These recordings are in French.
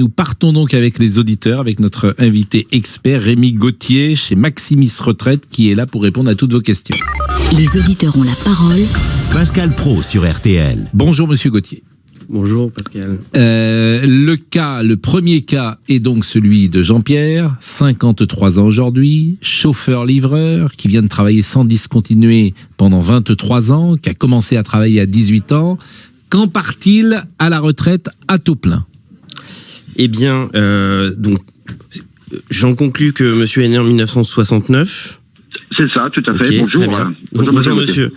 Nous partons donc avec les auditeurs, avec notre invité expert Rémi Gauthier chez Maximis Retraite qui est là pour répondre à toutes vos questions. Les auditeurs ont la parole. Pascal Praud sur RTL. Bonjour Monsieur Gauthier. Bonjour Pascal. Le premier cas est donc celui de Jean-Pierre, 53 ans aujourd'hui, chauffeur-livreur, qui vient de travailler sans discontinuer pendant 23 ans, qui a commencé à travailler à 18 ans. Quand part-il à la retraite à taux plein ? Eh bien, donc, j'en conclus que monsieur est né en 1969. C'est ça, tout à fait. Okay, bonjour. Bonjour monsieur.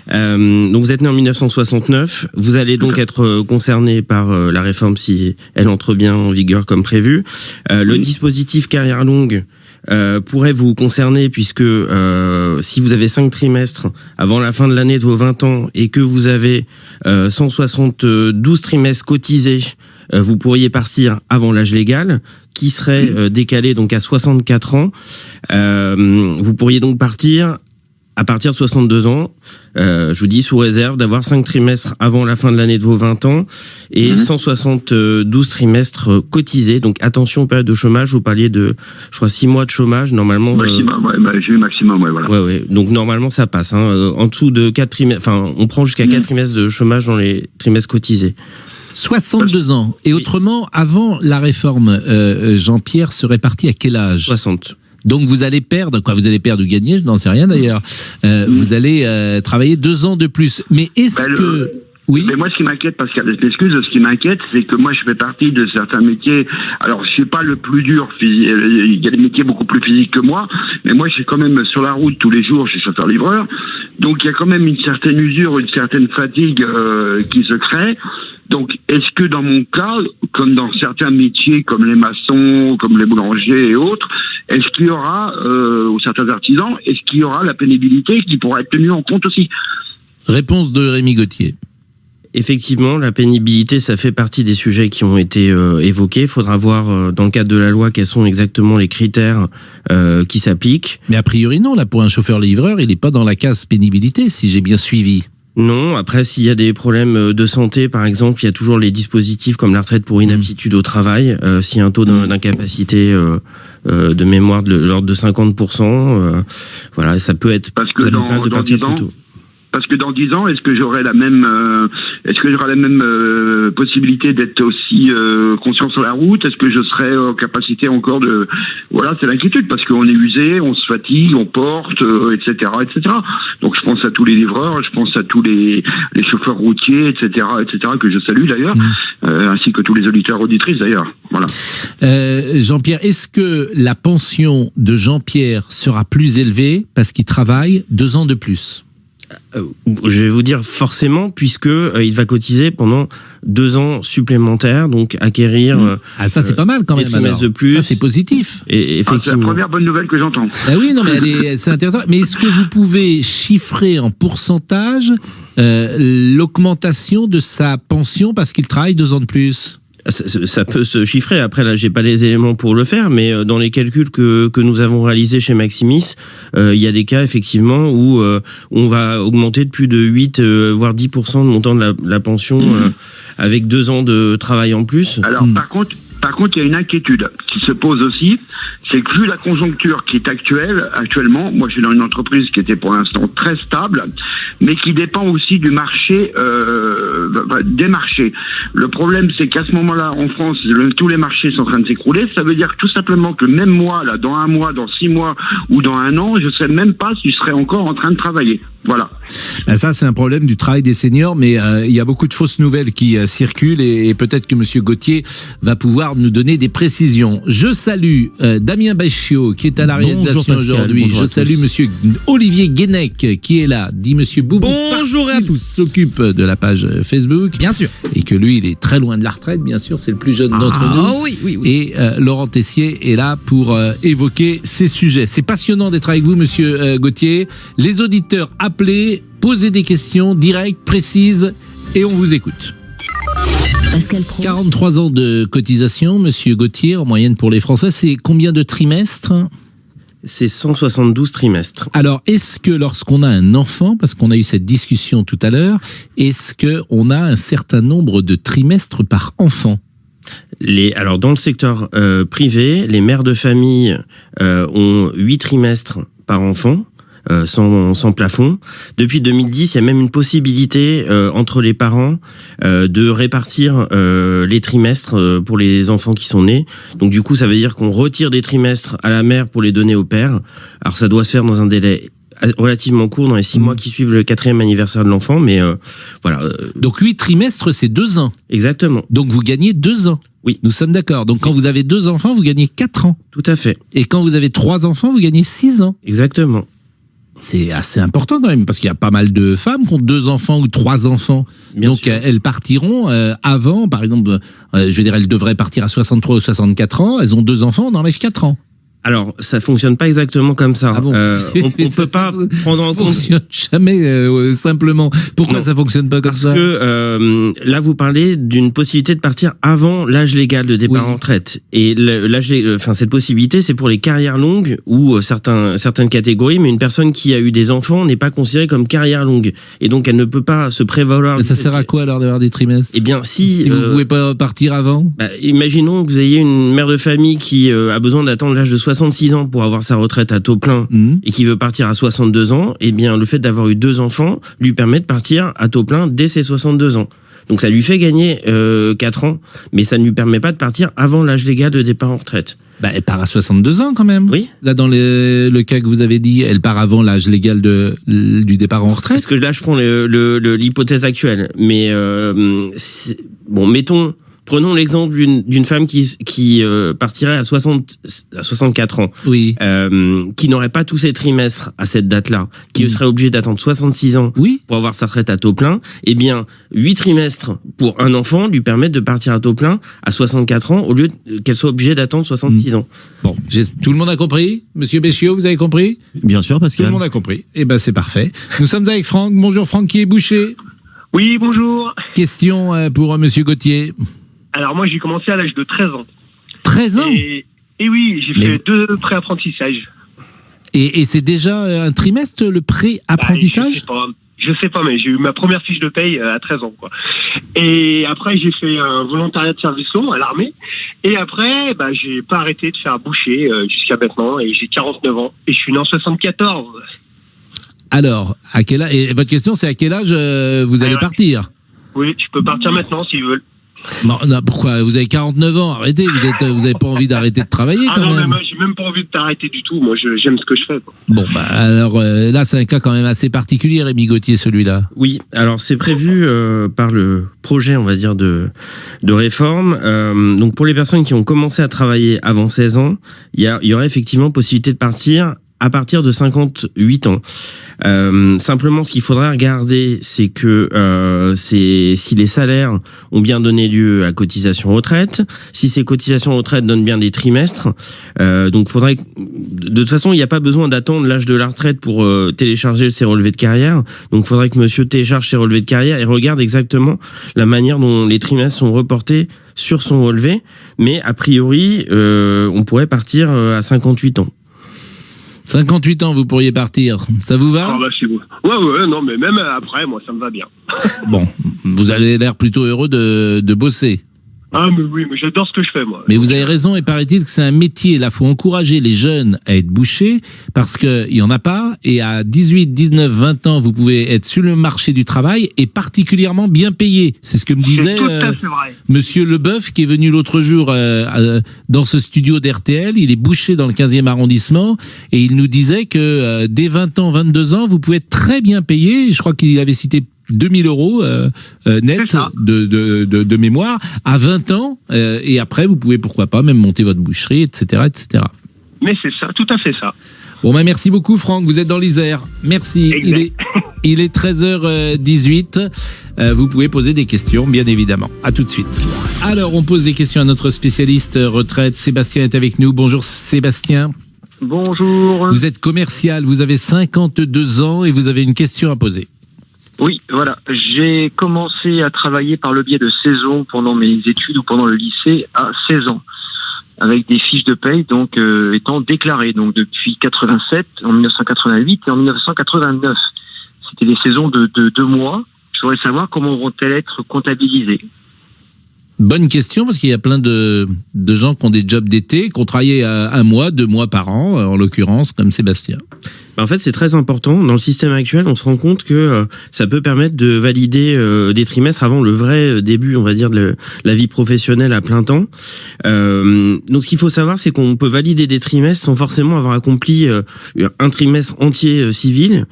Donc vous êtes né en 1969. Vous allez donc être concerné par la réforme si elle entre bien en vigueur comme prévu. Le dispositif carrière longue pourrait vous concerner puisque si vous avez 5 trimestres avant la fin de l'année de vos 20 ans et que vous avez 172 trimestres cotisés, vous pourriez partir avant l'âge légal, qui serait décalé donc à 64 ans. Vous pourriez donc partir à partir de 62 ans, je vous dis sous réserve d'avoir 5 trimestres avant la fin de l'année de vos 20 ans et 172 trimestres cotisés. Donc attention, période de chômage, vous parliez de, je crois, 6 mois de chômage, normalement. Maximum, j'ai eu maximum, voilà. Ouais. Donc normalement ça passe. En dessous de 4 trimestres, enfin on prend jusqu'à 4 trimestres de chômage dans les trimestres cotisés. 62 ans. Et autrement, avant la réforme, Jean-Pierre serait parti à quel âge ? 60. Donc vous allez perdre, vous allez perdre ou gagner, je n'en sais rien d'ailleurs. Vous allez travailler 2 ans de plus. Mais est-ce que... Oui. Mais moi, ce qui m'inquiète, Pascal, ce qui m'inquiète, c'est que moi, je fais partie de certains métiers. Alors, je suis pas le plus dur. Il y a des métiers beaucoup plus physiques que moi, mais moi, je suis quand même sur la route tous les jours. Je suis chauffeur-livreur, donc il y a quand même une certaine usure, une certaine fatigue qui se crée. Donc, est-ce que dans mon cas, comme dans certains métiers, comme les maçons, comme les boulangers et autres, est-ce qu'il y aura, ou certains artisans, est-ce qu'il y aura la pénibilité qui pourra être tenue en compte aussi ? Réponse de Rémi Gauthier. Effectivement, la pénibilité, ça fait partie des sujets qui ont été évoqués. Il faudra voir dans le cadre de la loi quels sont exactement les critères qui s'appliquent. Mais a priori non, là pour un chauffeur-livreur, il n'est pas dans la case pénibilité, si j'ai bien suivi. Non, après s'il y a des problèmes de santé, par exemple, il y a toujours les dispositifs comme la retraite pour inaptitude au travail. S'il y a un taux d'incapacité de mémoire de l'ordre de 50%, voilà, ça peut être... Parce que dans 10 ans, parce que dans 10 ans, est-ce que j'aurai la même, possibilité d'être aussi conscient sur la route ? Est-ce que je serai en capacité encore de, voilà, c'est l'inquiétude parce qu'on est usé, on se fatigue, on porte, etc. Donc je pense à tous les livreurs, je pense à tous les chauffeurs routiers, etc. que je salue d'ailleurs, ainsi que tous les auditeurs auditrices d'ailleurs. Voilà. Jean-Pierre, est-ce que la pension de Jean-Pierre sera plus élevée parce qu'il travaille 2 ans de plus ? Je vais vous dire forcément, puisque il va cotiser pendant 2 ans supplémentaires, donc acquérir. Ça c'est pas mal quand même. De plus. Ça c'est positif. Et effectivement. C'est la première bonne nouvelle que j'entends. Oui, non mais c'est intéressant. Mais est-ce que vous pouvez chiffrer en pourcentage l'augmentation de sa pension parce qu'il travaille 2 ans de plus ? Ça peut se chiffrer. Après, là, j'ai pas les éléments pour le faire, mais dans les calculs que nous avons réalisés chez Maximis, il y a des cas, effectivement, où on va augmenter de plus de 8, voire 10% le montant de la pension avec 2 ans de travail en plus. Alors, par contre, il y a une inquiétude qui se pose aussi, c'est que vu la conjoncture qui est actuellement, moi je suis dans une entreprise qui était pour l'instant très stable, mais qui dépend aussi du marché, des marchés. Le problème, c'est qu'à ce moment-là, en France, tous les marchés sont en train de s'écrouler. Ça veut dire tout simplement que même moi, là, dans 1 mois, dans 6 mois ou dans 1 an, je ne sais même pas si je serai encore en train de travailler. Voilà. Ça, c'est un problème du travail des seniors, mais il y a beaucoup de fausses nouvelles qui circulent et peut-être que Monsieur Gauthier va pouvoir nous donner des précisions. Je salue Damien Bacchiot qui est à la réalisation aujourd'hui. Je salue Monsieur Olivier Guénec qui est là, dit Monsieur Boubou. Bonjour à tous. S'occupe de la page Facebook. Bien sûr. Et que lui, il est très loin de la retraite, bien sûr, c'est le plus jeune d'entre nous. Oui. Et Laurent Tessier est là pour évoquer ces sujets. C'est passionnant d'être avec vous, Monsieur Gauthier. Les auditeurs appelez, posez des questions directes, précises, et on vous écoute. Pascal Praud. 43 ans de cotisation, Monsieur Gauthier, en moyenne pour les Français, c'est combien de trimestres ? C'est 172 trimestres. Alors, est-ce que lorsqu'on a un enfant, parce qu'on a eu cette discussion tout à l'heure, est-ce qu'on a un certain nombre de trimestres par enfant ? Alors, dans le secteur privé, les mères de famille ont 8 trimestres par enfant. Sans plafond. Depuis 2010, il y a même une possibilité entre les parents de répartir les trimestres pour les enfants qui sont nés. Donc du coup, ça veut dire qu'on retire des trimestres à la mère pour les donner au père. Alors ça doit se faire dans un délai relativement court, dans les 6 mois qui suivent le 4e anniversaire de l'enfant, mais voilà. Donc 8 trimestres, c'est 2 ans. Exactement. Donc vous gagnez 2 ans. Oui. Nous sommes d'accord. Donc quand vous avez 2 enfants, vous gagnez 4 ans. Tout à fait. Et quand vous avez 3 enfants, vous gagnez 6 ans. Exactement. C'est assez important quand même, parce qu'il y a pas mal de femmes qui ont 2 enfants ou 3 enfants. Bien donc sûr. elles partiront avant, par exemple, je veux dire, elles devraient partir à 63 ou 64 ans, elles ont 2 enfants, on enlève 4 ans. Alors, ça fonctionne pas exactement comme ça. Ah bon On peut pas prendre en compte... fonctionne jamais simplement. Pourquoi Non. ça fonctionne pas comme Parce ça? que là, vous parlez d'une possibilité de partir avant l'âge légal de départ en retraite. Et cette possibilité, c'est pour les carrières longues ou certaines catégories, mais une personne qui a eu des enfants n'est pas considérée comme carrière longue. Et donc, elle ne peut pas se prévaloir... Mais ça sert à quoi alors d'avoir des trimestres? Eh bien, si vous pouvez pas partir avant? Imaginons que vous ayez une mère de famille qui a besoin d'attendre l'âge de 66 ans pour avoir sa retraite à taux plein et qui veut partir à 62 ans, eh bien, le fait d'avoir eu 2 enfants lui permet de partir à taux plein dès ses 62 ans. Donc ça lui fait gagner 4 ans, mais ça ne lui permet pas de partir avant l'âge légal de départ en retraite. Elle part à 62 ans quand même. Oui. Là, dans le cas que vous avez dit, elle part avant l'âge légal du départ en retraite. Parce que là, je prends l'hypothèse actuelle. Mais prenons l'exemple d'une femme qui partirait à 64 ans, Oui. qui n'aurait pas tous ses trimestres à cette date-là, qui serait obligée d'attendre 66 ans Oui. pour avoir sa retraite à taux plein. Eh bien, 8 trimestres pour un enfant lui permettent de partir à taux plein à 64 ans au lieu qu'elle soit obligée d'attendre 66 ans. Bon, tout le monde a compris? Monsieur Béchiot, vous avez compris? Bien sûr, Tout Pascal. le monde a compris. Eh ben, c'est parfait. Nous sommes avec Franck. Bonjour Franck, qui est boucher. Oui, bonjour. Question pour monsieur Gauthier. Alors moi j'ai commencé à l'âge de 13 ans. 13 ans? Et oui, j'ai fait 2 pré-apprentissages. Et c'est déjà un trimestre, le pré-apprentissage? Je sais pas, mais j'ai eu ma première fiche de paye à 13 ans, quoi. Et après, j'ai fait un volontariat de service long à l'armée. Et après, j'ai pas arrêté de faire boucher jusqu'à maintenant. Et j'ai 49 ans. Et je suis né en 74. Alors, à quel âge? Et votre question, c'est à quel âge vous allez partir? Oui, je peux partir maintenant s'ils veulent. Non, pourquoi? Vous avez 49 ans, arrêtez, vous avez pas envie d'arrêter de travailler quand non, même. mais moi, j'ai même pas envie de t'arrêter du tout. Moi, j'aime ce que je fais, quoi. Bon, alors là, c'est un cas quand même assez particulier, Rémi Gauthier, celui-là. Oui, alors c'est prévu par le projet, on va dire, de réforme. Donc pour les personnes qui ont commencé à travailler avant 16 ans, il y aurait effectivement possibilité de partir à partir de 58 ans. Simplement, ce qu'il faudrait regarder, c'est que si les salaires ont bien donné lieu à cotisation retraite, si ces cotisations retraite donnent bien des trimestres. Donc, faudrait de toute façon, il n'y a pas besoin d'attendre l'âge de la retraite pour télécharger ses relevés de carrière. Donc, il faudrait que monsieur télécharge ses relevés de carrière et regarde exactement la manière dont les trimestres sont reportés sur son relevé. Mais a priori, on pourrait partir à 58 ans. 58 ans, vous pourriez partir. Ça vous va? C'est beau. Ouais, non, mais même après, moi, ça me va bien. Bon, vous avez l'air plutôt heureux de bosser. Ah, mais oui, mais j'adore ce que je fais, moi. Mais vous avez raison, et paraît-il que c'est un métier. Là, il faut encourager les jeunes à être bouchers, parce qu'il n'y en a pas. Et à 18, 19, 20 ans, vous pouvez être sur le marché du travail et particulièrement bien payé. C'est ce que me disait monsieur Leboeuf, qui est venu l'autre jour dans ce studio d'RTL. Il est boucher dans le 15e arrondissement. Et il nous disait que dès 20 ans, 22 ans, vous pouvez être très bien payé. Je crois qu'il avait cité 2000 euros net de mémoire à 20 ans et après vous pouvez pourquoi pas même monter votre boucherie, etc. Mais c'est ça, tout à fait ça. Bon, merci beaucoup Franck, vous êtes dans l'Isère. Merci. Il est 13h18. Vous pouvez poser des questions, bien évidemment. À tout de suite. Alors, on pose des questions à notre spécialiste retraite. Sébastien est avec nous. Bonjour Sébastien. Bonjour. Vous êtes commercial, vous avez 52 ans et vous avez une question à poser. Oui, voilà. J'ai commencé à travailler par le biais de saison pendant mes études ou pendant le lycée à 16 ans, avec des fiches de paye donc étant déclarées donc depuis 87, en 1988 et en 1989. C'était des saisons de 2 mois. Je voudrais savoir comment vont-elles être comptabilisées. Bonne question, parce qu'il y a plein de gens qui ont des jobs d'été, qui ont travaillé 1 mois, 2 mois par an, en l'occurrence, comme Sébastien. En fait, c'est très important. Dans le système actuel, on se rend compte que ça peut permettre de valider des trimestres avant le vrai début, on va dire, de la vie professionnelle à plein temps. Donc, ce qu'il faut savoir, c'est qu'on peut valider des trimestres sans forcément avoir accompli un trimestre entier civil.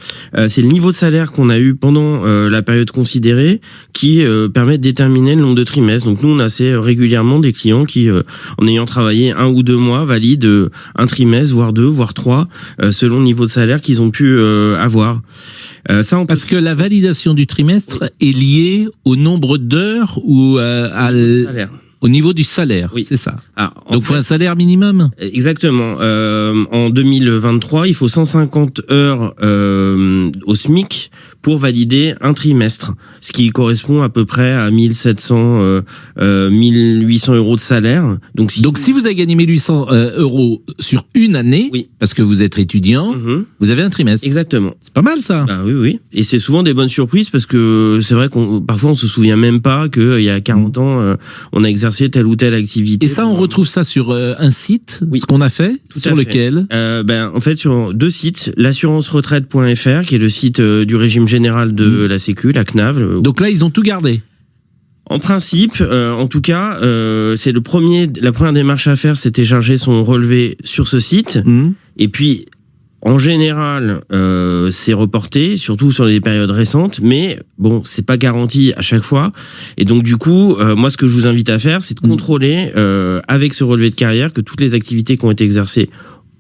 C'est le niveau de salaire qu'on a eu pendant la période considérée qui permet de déterminer le nombre de trimestres. Donc, nous, on a assez régulièrement des clients qui, en ayant travaillé 1 ou 2 mois, valident un trimestre, voire 2, voire 3, selon le niveau de salaire qu'ils ont pu avoir. Parce que la validation du trimestre est liée au nombre d'heures ou au niveau du salaire, c'est ça. Donc, il faut un salaire minimum. Exactement. En 2023, il faut 150 heures au SMIC pour valider un trimestre, ce qui correspond à peu près à 1700, 1800 euros de salaire. Donc, si vous avez gagné 1800 euros sur une année, parce que vous êtes étudiant, vous avez un trimestre. Exactement. C'est pas mal, ça. Oui. Et c'est souvent des bonnes surprises, parce que c'est vrai qu'on parfois on se souvient même pas qu'il y a 40 ans, on a exercé telle ou telle activité. Et ça, on retrouve ça sur un site, ce qu'on a fait, sur lequel en fait, sur 2 sites, l'assurance-retraite.fr, qui est le site du régime général de la Sécu, la CNAV. Donc là, ils ont tout gardé. En principe, en tout cas, c'est la première démarche à faire, c'est télécharger son relevé sur ce site. Et puis, en général, c'est reporté, surtout sur les périodes récentes, mais bon, c'est pas garanti à chaque fois. Et donc, du coup, moi, ce que je vous invite à faire, c'est de contrôler avec ce relevé de carrière que toutes les activités qui ont été exercées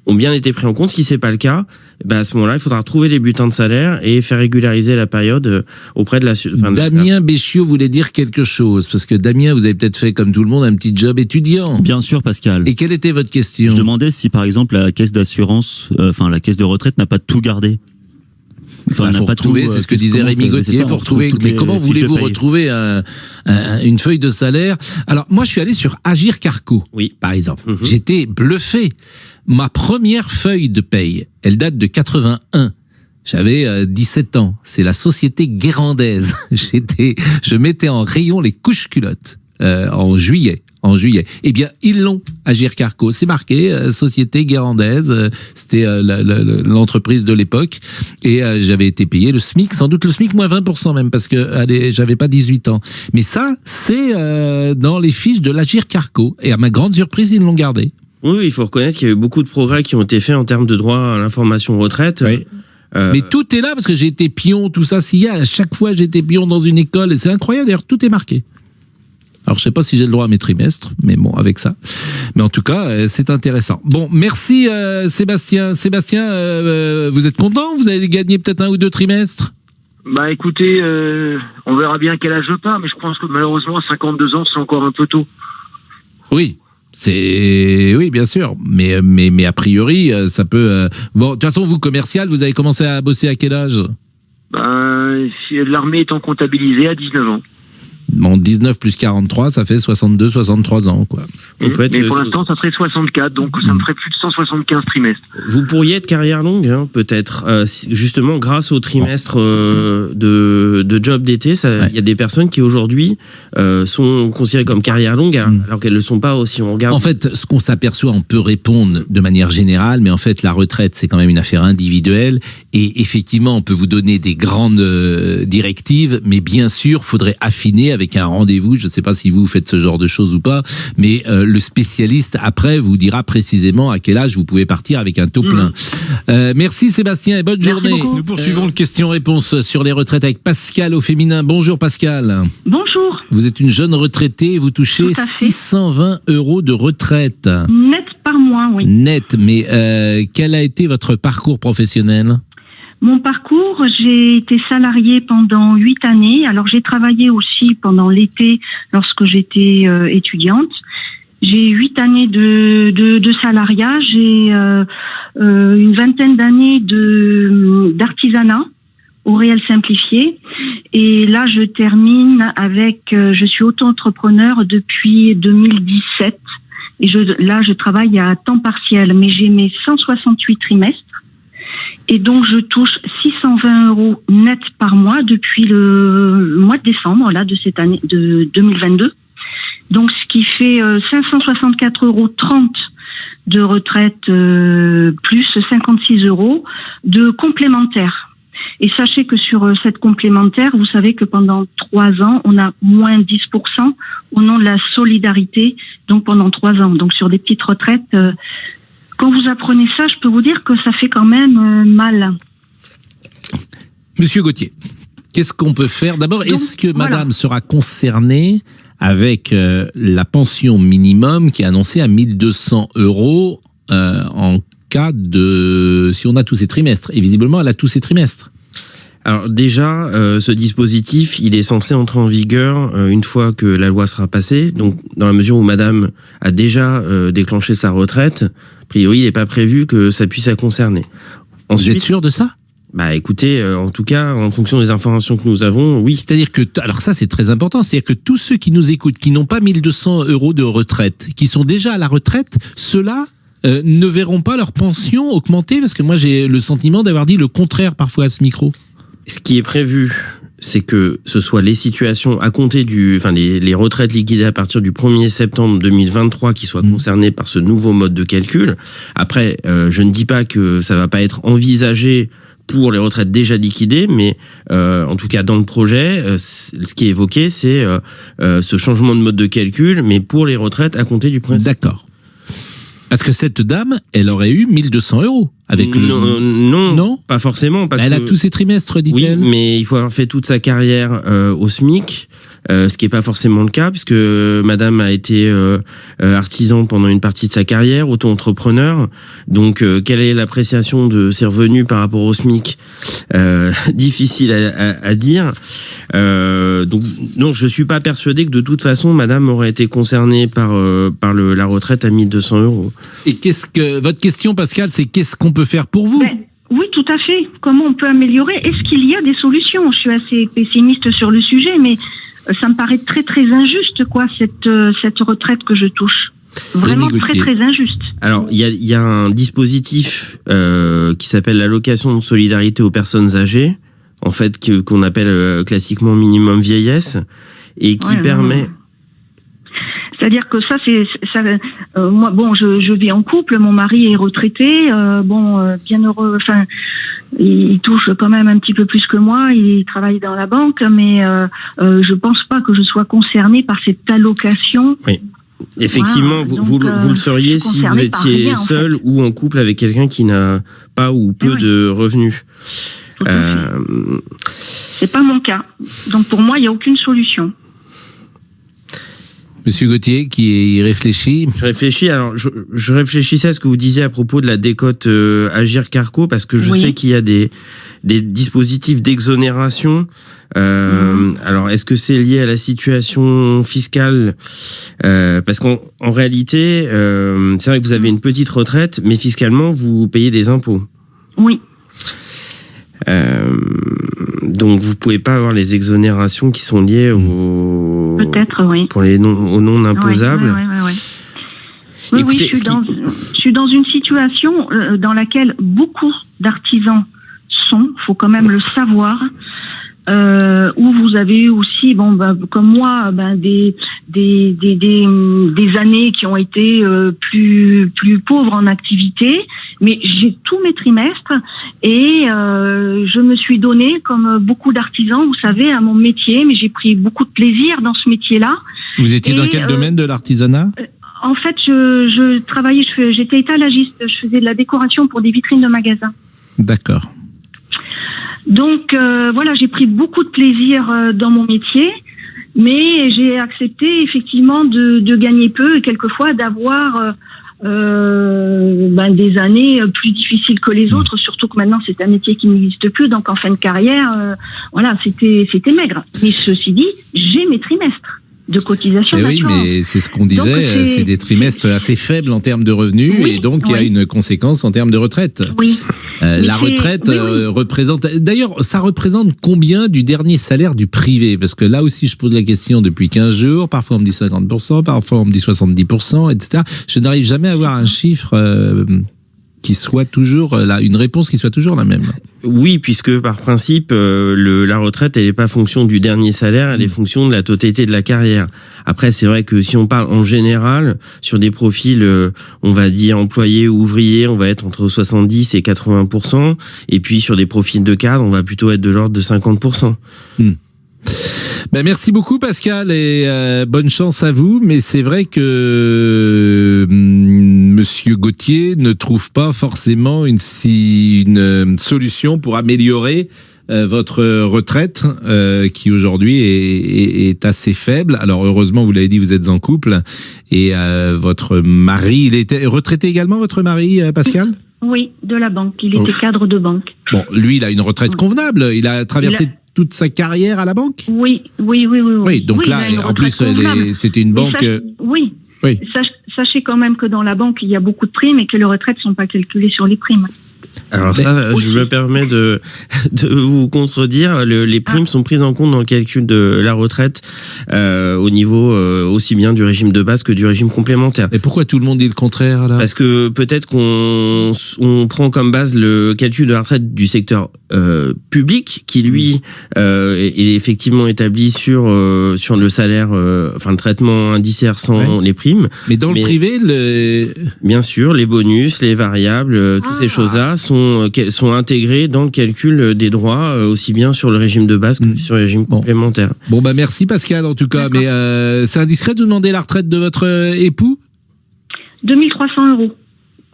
ont bien été prises en compte. Si c'est pas le cas, à ce moment-là, il faudra trouver les bulletins de salaire et faire régulariser la période auprès de la... Damien Béchiot voulait dire quelque chose, parce que Damien, vous avez peut-être fait, comme tout le monde, un petit job étudiant. Bien sûr, Pascal. Et quelle était votre question ? Je demandais si, par exemple, la caisse d'assurance, la caisse de retraite n'a pas tout gardé. Il faut retrouver, c'est ce que disait Rémi Gauthier, il faut retrouver. Mais comment voulez-vous retrouver une feuille de salaire ? Alors, moi, je suis allé sur Agir Carco, par exemple. J'étais bluffé. Ma première feuille de paye, elle date de 81. J'avais 17 ans. C'est la société Guérandaise. Je mettais en rayon les couches culottes en juillet. Eh bien, ils l'ont, Agir Carco. C'est marqué, Société Guérandaise. C'était l'entreprise de l'époque. Et j'avais été payé le SMIC, sans doute le SMIC moins 20% même, parce que j'avais pas 18 ans. Mais ça, c'est dans les fiches de l'Agir Carco. Et à ma grande surprise, ils l'ont gardé. Oui, il faut reconnaître qu'il y a eu beaucoup de progrès qui ont été faits en termes de droit à l'information retraite. Oui. Mais tout est là, parce que j'ai été pion, tout ça. À chaque fois, j'ai été pion dans une école. Et c'est incroyable, d'ailleurs, tout est marqué. Alors, je sais pas si j'ai le droit à mes trimestres, mais bon, avec ça. Mais en tout cas, c'est intéressant. Bon, merci Sébastien. Sébastien, vous êtes content ? Vous avez gagné peut-être 1 ou 2 trimestres ? Écoutez, on verra bien quel âge je pars, mais je pense que malheureusement, à 52 ans, c'est encore un peu tôt. Oui. Oui, bien sûr, mais a priori, ça peut... Bon, de toute façon, vous, commercial, vous avez commencé à bosser à quel âge ? L'armée étant comptabilisée à 19 ans. Bon, 19 plus 43, ça fait 62, 63 ans, quoi. Mais pour l'instant, ça serait 64, donc ça me ferait plus de 175 trimestres. Vous pourriez être carrière longue, peut-être, justement, grâce au trimestre de job d'été. Il y a des personnes qui, aujourd'hui, sont considérées comme carrière longue, alors qu'elles ne le sont pas si on regarde. En fait, ce qu'on s'aperçoit, on peut répondre de manière générale, mais en fait, la retraite, c'est quand même une affaire individuelle. Et effectivement, on peut vous donner des grandes directives, mais bien sûr, il faudrait affiner avec un rendez-vous. Je ne sais pas si vous faites ce genre de choses ou pas, mais le spécialiste, après, vous dira précisément à quel âge vous pouvez partir avec un taux plein. Merci Sébastien et bonne journée. Beaucoup. Nous poursuivons le question-réponse sur les retraites avec Pascal au féminin. Bonjour Pascal. Bonjour. Vous êtes une jeune retraitée et vous touchez 620 € de retraite. Net par mois, oui. Net, mais quel a été votre parcours professionnel ? Mon parcours, j'ai été salariée pendant 8 années. Alors, j'ai travaillé aussi pendant l'été lorsque j'étais étudiante. J'ai 8 années de salariat. J'ai une vingtaine d'années d'artisanat au réel simplifié. Et là, je termine avec... je suis auto-entrepreneur depuis 2017. Et là, je travaille à temps partiel. Mais j'ai mes 168 trimestres. Et donc, je touche 620 € net par mois depuis le mois de décembre, là, de cette année, de 2022. Donc, ce qui fait 564,30 € de retraite plus 56 € de complémentaire. Et sachez que sur cette complémentaire, vous savez que pendant 3 ans, on a moins 10% au nom de la solidarité, donc pendant 3 ans. Donc sur des petites retraites, quand vous apprenez ça, je peux vous dire que ça fait quand même mal. Monsieur Gauthier, qu'est-ce qu'on peut faire? D'abord, est-ce que madame sera concernée avec la pension minimum qui est annoncée à 1 200 € en cas de... si on a tous ces trimestres? Et visiblement, elle a tous ces trimestres. Alors déjà, ce dispositif, il est censé entrer en vigueur une fois que la loi sera passée. Donc, dans la mesure où madame a déjà déclenché sa retraite, a priori, il n'est pas prévu que ça puisse la concerner. Ensuite, vous êtes sûr de ça? Bah écoutez, en tout cas, en fonction des informations que nous avons, oui. C'est-à-dire que, alors ça c'est très important, c'est-à-dire que tous ceux qui nous écoutent, qui n'ont pas 1 200 € de retraite, qui sont déjà à la retraite, ceux-là ne verront pas leur pension augmenter, parce que moi j'ai le sentiment d'avoir dit le contraire parfois à ce micro. Ce qui est prévu, c'est que ce soit les situations à compter les retraites liquidées à partir du 1er septembre 2023 qui soient concernées par ce nouveau mode de calcul. Après, je ne dis pas que ça va pas être envisagé pour les retraites déjà liquidées, mais en tout cas dans le projet, ce qui est évoqué, c'est ce changement de mode de calcul, mais pour les retraites à compter du 1er septembre. D'accord. Parce que cette dame, elle aurait eu 1 200 € avec non, pas forcément. Parce elle a tous ses trimestres, dit-elle. Oui, mais il faut avoir fait toute sa carrière au SMIC, ce qui n'est pas forcément le cas, puisque madame a été artisan pendant une partie de sa carrière, auto-entrepreneur. Donc, quelle est l'appréciation de ses revenus par rapport au SMIC? Difficile à dire. Donc, non, je suis pas persuadé que de toute façon, madame aurait été concernée par la retraite à 1 200 €. Et votre question, Pascal, c'est qu'est-ce qu'on peut faire pour vous? Oui, tout à fait. Comment on peut améliorer? Est-ce qu'il y a des solutions? Je suis assez pessimiste sur le sujet, mais ça me paraît très très injuste, quoi, cette retraite que je touche. Vraiment très très injuste. Alors, il y a un dispositif qui s'appelle l'allocation de solidarité aux personnes âgées, en fait, qu'on appelle classiquement minimum vieillesse, et qui permet... C'est-à-dire que ça, moi, bon, je vis en couple, mon mari est retraité, bien heureux, enfin, il touche quand même un petit peu plus que moi, il travaille dans la banque, mais je pense pas que je sois concernée par cette allocation. Oui. Effectivement, voilà, vous le seriez si vous étiez seul ou en couple avec quelqu'un qui n'a pas ou peu de revenus. C'est pas mon cas. Donc pour moi, il n'y a aucune solution. Monsieur Gauthier, qui y réfléchit. Je réfléchis. Alors, je réfléchissais à ce que vous disiez à propos de la décote Agir Carco, parce que je sais qu'il y a des dispositifs d'exonération. Alors, est-ce que c'est lié à la situation fiscale? Parce qu'en réalité, c'est vrai que vous avez une petite retraite, mais fiscalement, vous payez des impôts. Oui. Donc, vous pouvez pas avoir les exonérations qui sont liées au... Peut-être, oui. Pour aux non imposables. Oui, écoutez, je suis dans une situation dans laquelle beaucoup d'artisans sont, faut quand même le savoir, où vous avez aussi, comme moi, des années qui ont été plus pauvres en activité, mais j'ai tous mes trimestres et je me suis donnée, comme beaucoup d'artisans, vous savez, à mon métier, mais j'ai pris beaucoup de plaisir dans ce métier-là. Vous étiez dans quel domaine de l'artisanat? En fait, je travaillais, j'étais étalagiste, je faisais de la décoration pour des vitrines de magasins. D'accord. Donc voilà, j'ai pris beaucoup de plaisir dans mon métier, mais j'ai accepté effectivement de gagner peu et quelquefois d'avoir des années plus difficiles que les autres, surtout que maintenant c'est un métier qui n'existe plus, donc en fin de carrière, voilà, c'était maigre. Mais ceci dit, j'ai mes trimestres de cotisation d'assurance. Oui, mais c'est ce qu'on disait, c'est des trimestres assez faibles en termes de revenus, et donc il y a une conséquence en termes de retraite. Oui. La retraite représente... D'ailleurs, ça représente combien du dernier salaire du privé? Parce que là aussi, je pose la question depuis 15 jours, parfois on me dit 50%, parfois on me dit 70%, etc. Je n'arrive jamais à avoir un chiffre qui soit toujours une réponse qui soit toujours la même. Oui, puisque par principe, la retraite, elle n'est pas fonction du dernier salaire, elle est fonction de la totalité de la carrière. Après, c'est vrai que si on parle en général, sur des profils, on va dire employés ou ouvriers, on va être entre 70 et 80%. Et puis sur des profils de cadre, on va plutôt être de l'ordre de 50%. Ben merci beaucoup Pascal et bonne chance à vous, mais c'est vrai que Monsieur Gauthier ne trouve pas forcément une solution pour améliorer votre retraite qui aujourd'hui est assez faible. Alors heureusement, vous l'avez dit, vous êtes en couple et votre mari, il était retraité également, votre mari Pascal ? Oui, de la banque. Il était cadre de banque. Bon, lui, il a une retraite convenable. Il a traversé toute sa carrière à la banque ? Oui. Oui, donc là, en plus, c'était une banque... Oui. Sachez quand même que dans la banque, il y a beaucoup de primes et que les retraites ne sont pas calculées sur les primes. Alors ça, je me permets de vous contredire. Les primes sont prises en compte dans le calcul de la retraite au niveau aussi bien du régime de base que du régime complémentaire. Et pourquoi tout le monde dit le contraire là ? Parce que peut-être qu'on prend comme base le calcul de la retraite du secteur public qui lui est effectivement établi sur le salaire, enfin le traitement indiciaire sans les primes. Mais dans le privé, bien sûr, les bonus, les variables, toutes ces choses-là sont intégrés dans le calcul des droits, aussi bien sur le régime de base que sur le régime complémentaire. Bon, bah merci Pascal en tout cas. Mais c'est indiscret de vous demander la retraite de votre époux ? 2300 €.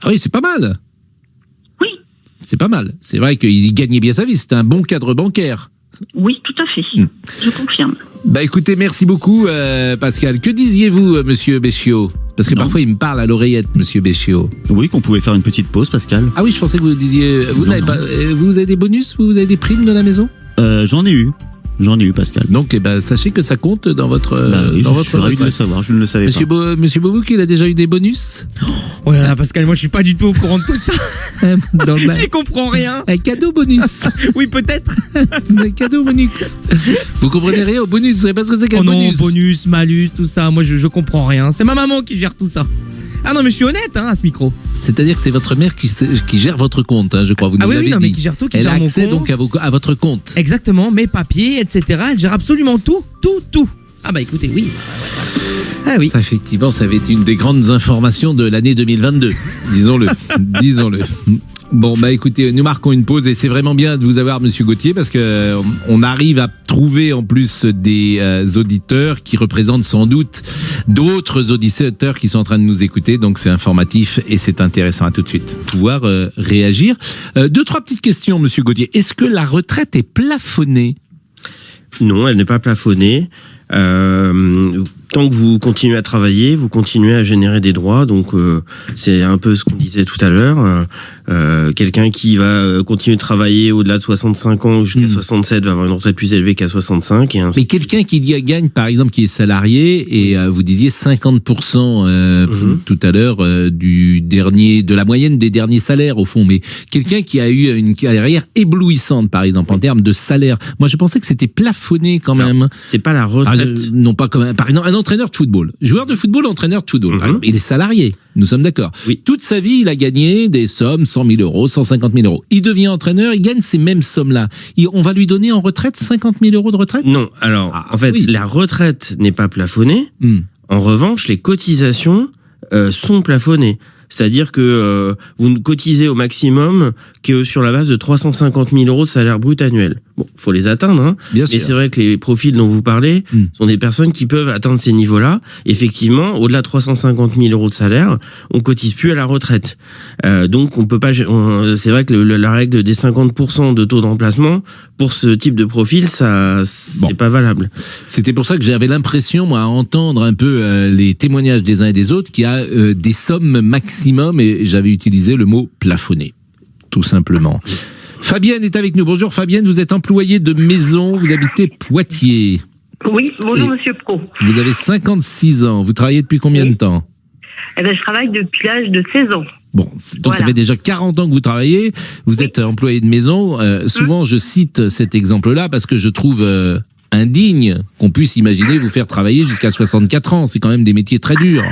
Ah oui, c'est pas mal. Oui. C'est pas mal. C'est vrai qu'il gagnait bien sa vie. C'était un bon cadre bancaire. Oui, tout à fait. Je confirme. Bah écoutez, merci beaucoup Pascal. Que disiez-vous, monsieur Béchiot ? Parce que parfois il me parle à l'oreillette, monsieur Béchiot. Oui, qu'on pouvait faire une petite pause, Pascal. Ah oui, je pensais que vous disiez... Vous avez des bonus ? Vous avez des primes de la maison ? J'en ai eu, Pascal. Donc, sachez que ça compte dans votre je suis ravi de le savoir, je ne le savais pas. Monsieur Bobouk, il a déjà eu des bonus ? Oh là là, Pascal, moi je suis pas du tout au courant de tout ça. J'y comprends rien. Un cadeau bonus. Oui, peut-être. Un cadeau bonus. Vous comprenez rien au bonus ? Vous savez pas ce que c'est qu'un bonus ? Non, bonus, malus, tout ça. Moi, je comprends rien. C'est ma maman qui gère tout ça. Ah non, mais je suis honnête à ce micro. C'est-à-dire que c'est votre mère qui gère votre compte, je crois. Vous nous l'avez dit. Mais qui gère tout, qui Elle gère a mon accès compte. donc à votre compte. Exactement, mes papiers, etc. Elle gère absolument tout. Ah bah écoutez, oui. Ah oui. Ça, effectivement, ça avait été une des grandes informations de l'année 2022. Disons-le. Bon, bah écoutez, nous marquons une pause et c'est vraiment bien de vous avoir, monsieur Gauthier, parce que on arrive à trouver en plus des auditeurs qui représentent sans doute d'autres auditeurs qui sont en train de nous écouter. Donc c'est informatif et c'est intéressant. À tout de suite. Pouvoir réagir. 2-3 petites questions, monsieur Gauthier. Est-ce que la retraite est plafonnée ? Non, elle n'est pas plafonnée. Tant que vous continuez à travailler, vous continuez à générer des droits. Donc c'est un peu ce qu'on disait tout à l'heure. Quelqu'un qui va continuer de travailler au-delà de 65 ans jusqu'à 67 va avoir une retraite plus élevée qu'à 65. Et ainsi. Mais quelqu'un qui gagne, par exemple, qui est salarié, et vous disiez 50% tout à l'heure de la moyenne des derniers salaires, au fond. Mais quelqu'un qui a eu une carrière éblouissante, par exemple, en termes de salaire. Moi, je pensais que c'était plafonné quand même. Alors, c'est pas la retraite. Non, pas comme par exemple un entraîneur de football. Joueur de football, entraîneur de football. Par exemple, il est salarié. Nous sommes d'accord. Oui. Toute sa vie, il a gagné des sommes, 100 000 €, 150 000 €. Il devient entraîneur, il gagne ces mêmes sommes-là. On va lui donner en retraite 50 000 € de retraite ? Non. Alors, en fait, la retraite n'est pas plafonnée. En revanche, les cotisations sont plafonnées. C'est-à-dire que vous ne cotisez au maximum que sur la base de 350 000 € de salaire brut annuel. Bon, faut les atteindre, Bien mais sûr. c'est vrai que les profils dont vous parlez sont des personnes qui peuvent atteindre ces niveaux-là. Effectivement, au-delà de 350 000 € de salaire, on cotise plus à la retraite. Donc, on peut pas. C'est vrai que la règle des 50% de taux de remplacement pour ce type de profil, ça, c'est pas valable. C'était pour ça que j'avais l'impression, moi, à entendre un peu les témoignages des uns et des autres, qu'il y a des sommes maximum, et j'avais utilisé le mot plafonné, tout simplement. Fabienne est avec nous. Bonjour Fabienne, vous êtes employée de maison, vous habitez Poitiers. Oui, bonjour Monsieur Pro. Vous avez 56 ans, vous travaillez depuis combien de temps ? Eh ben, je travaille depuis l'âge de 16 ans. Bon, donc ça fait déjà 40 ans que vous travaillez, vous êtes employé de maison. Souvent, je cite cet exemple-là parce que je trouve indigne qu'on puisse imaginer vous faire travailler jusqu'à 64 ans. C'est quand même des métiers très durs.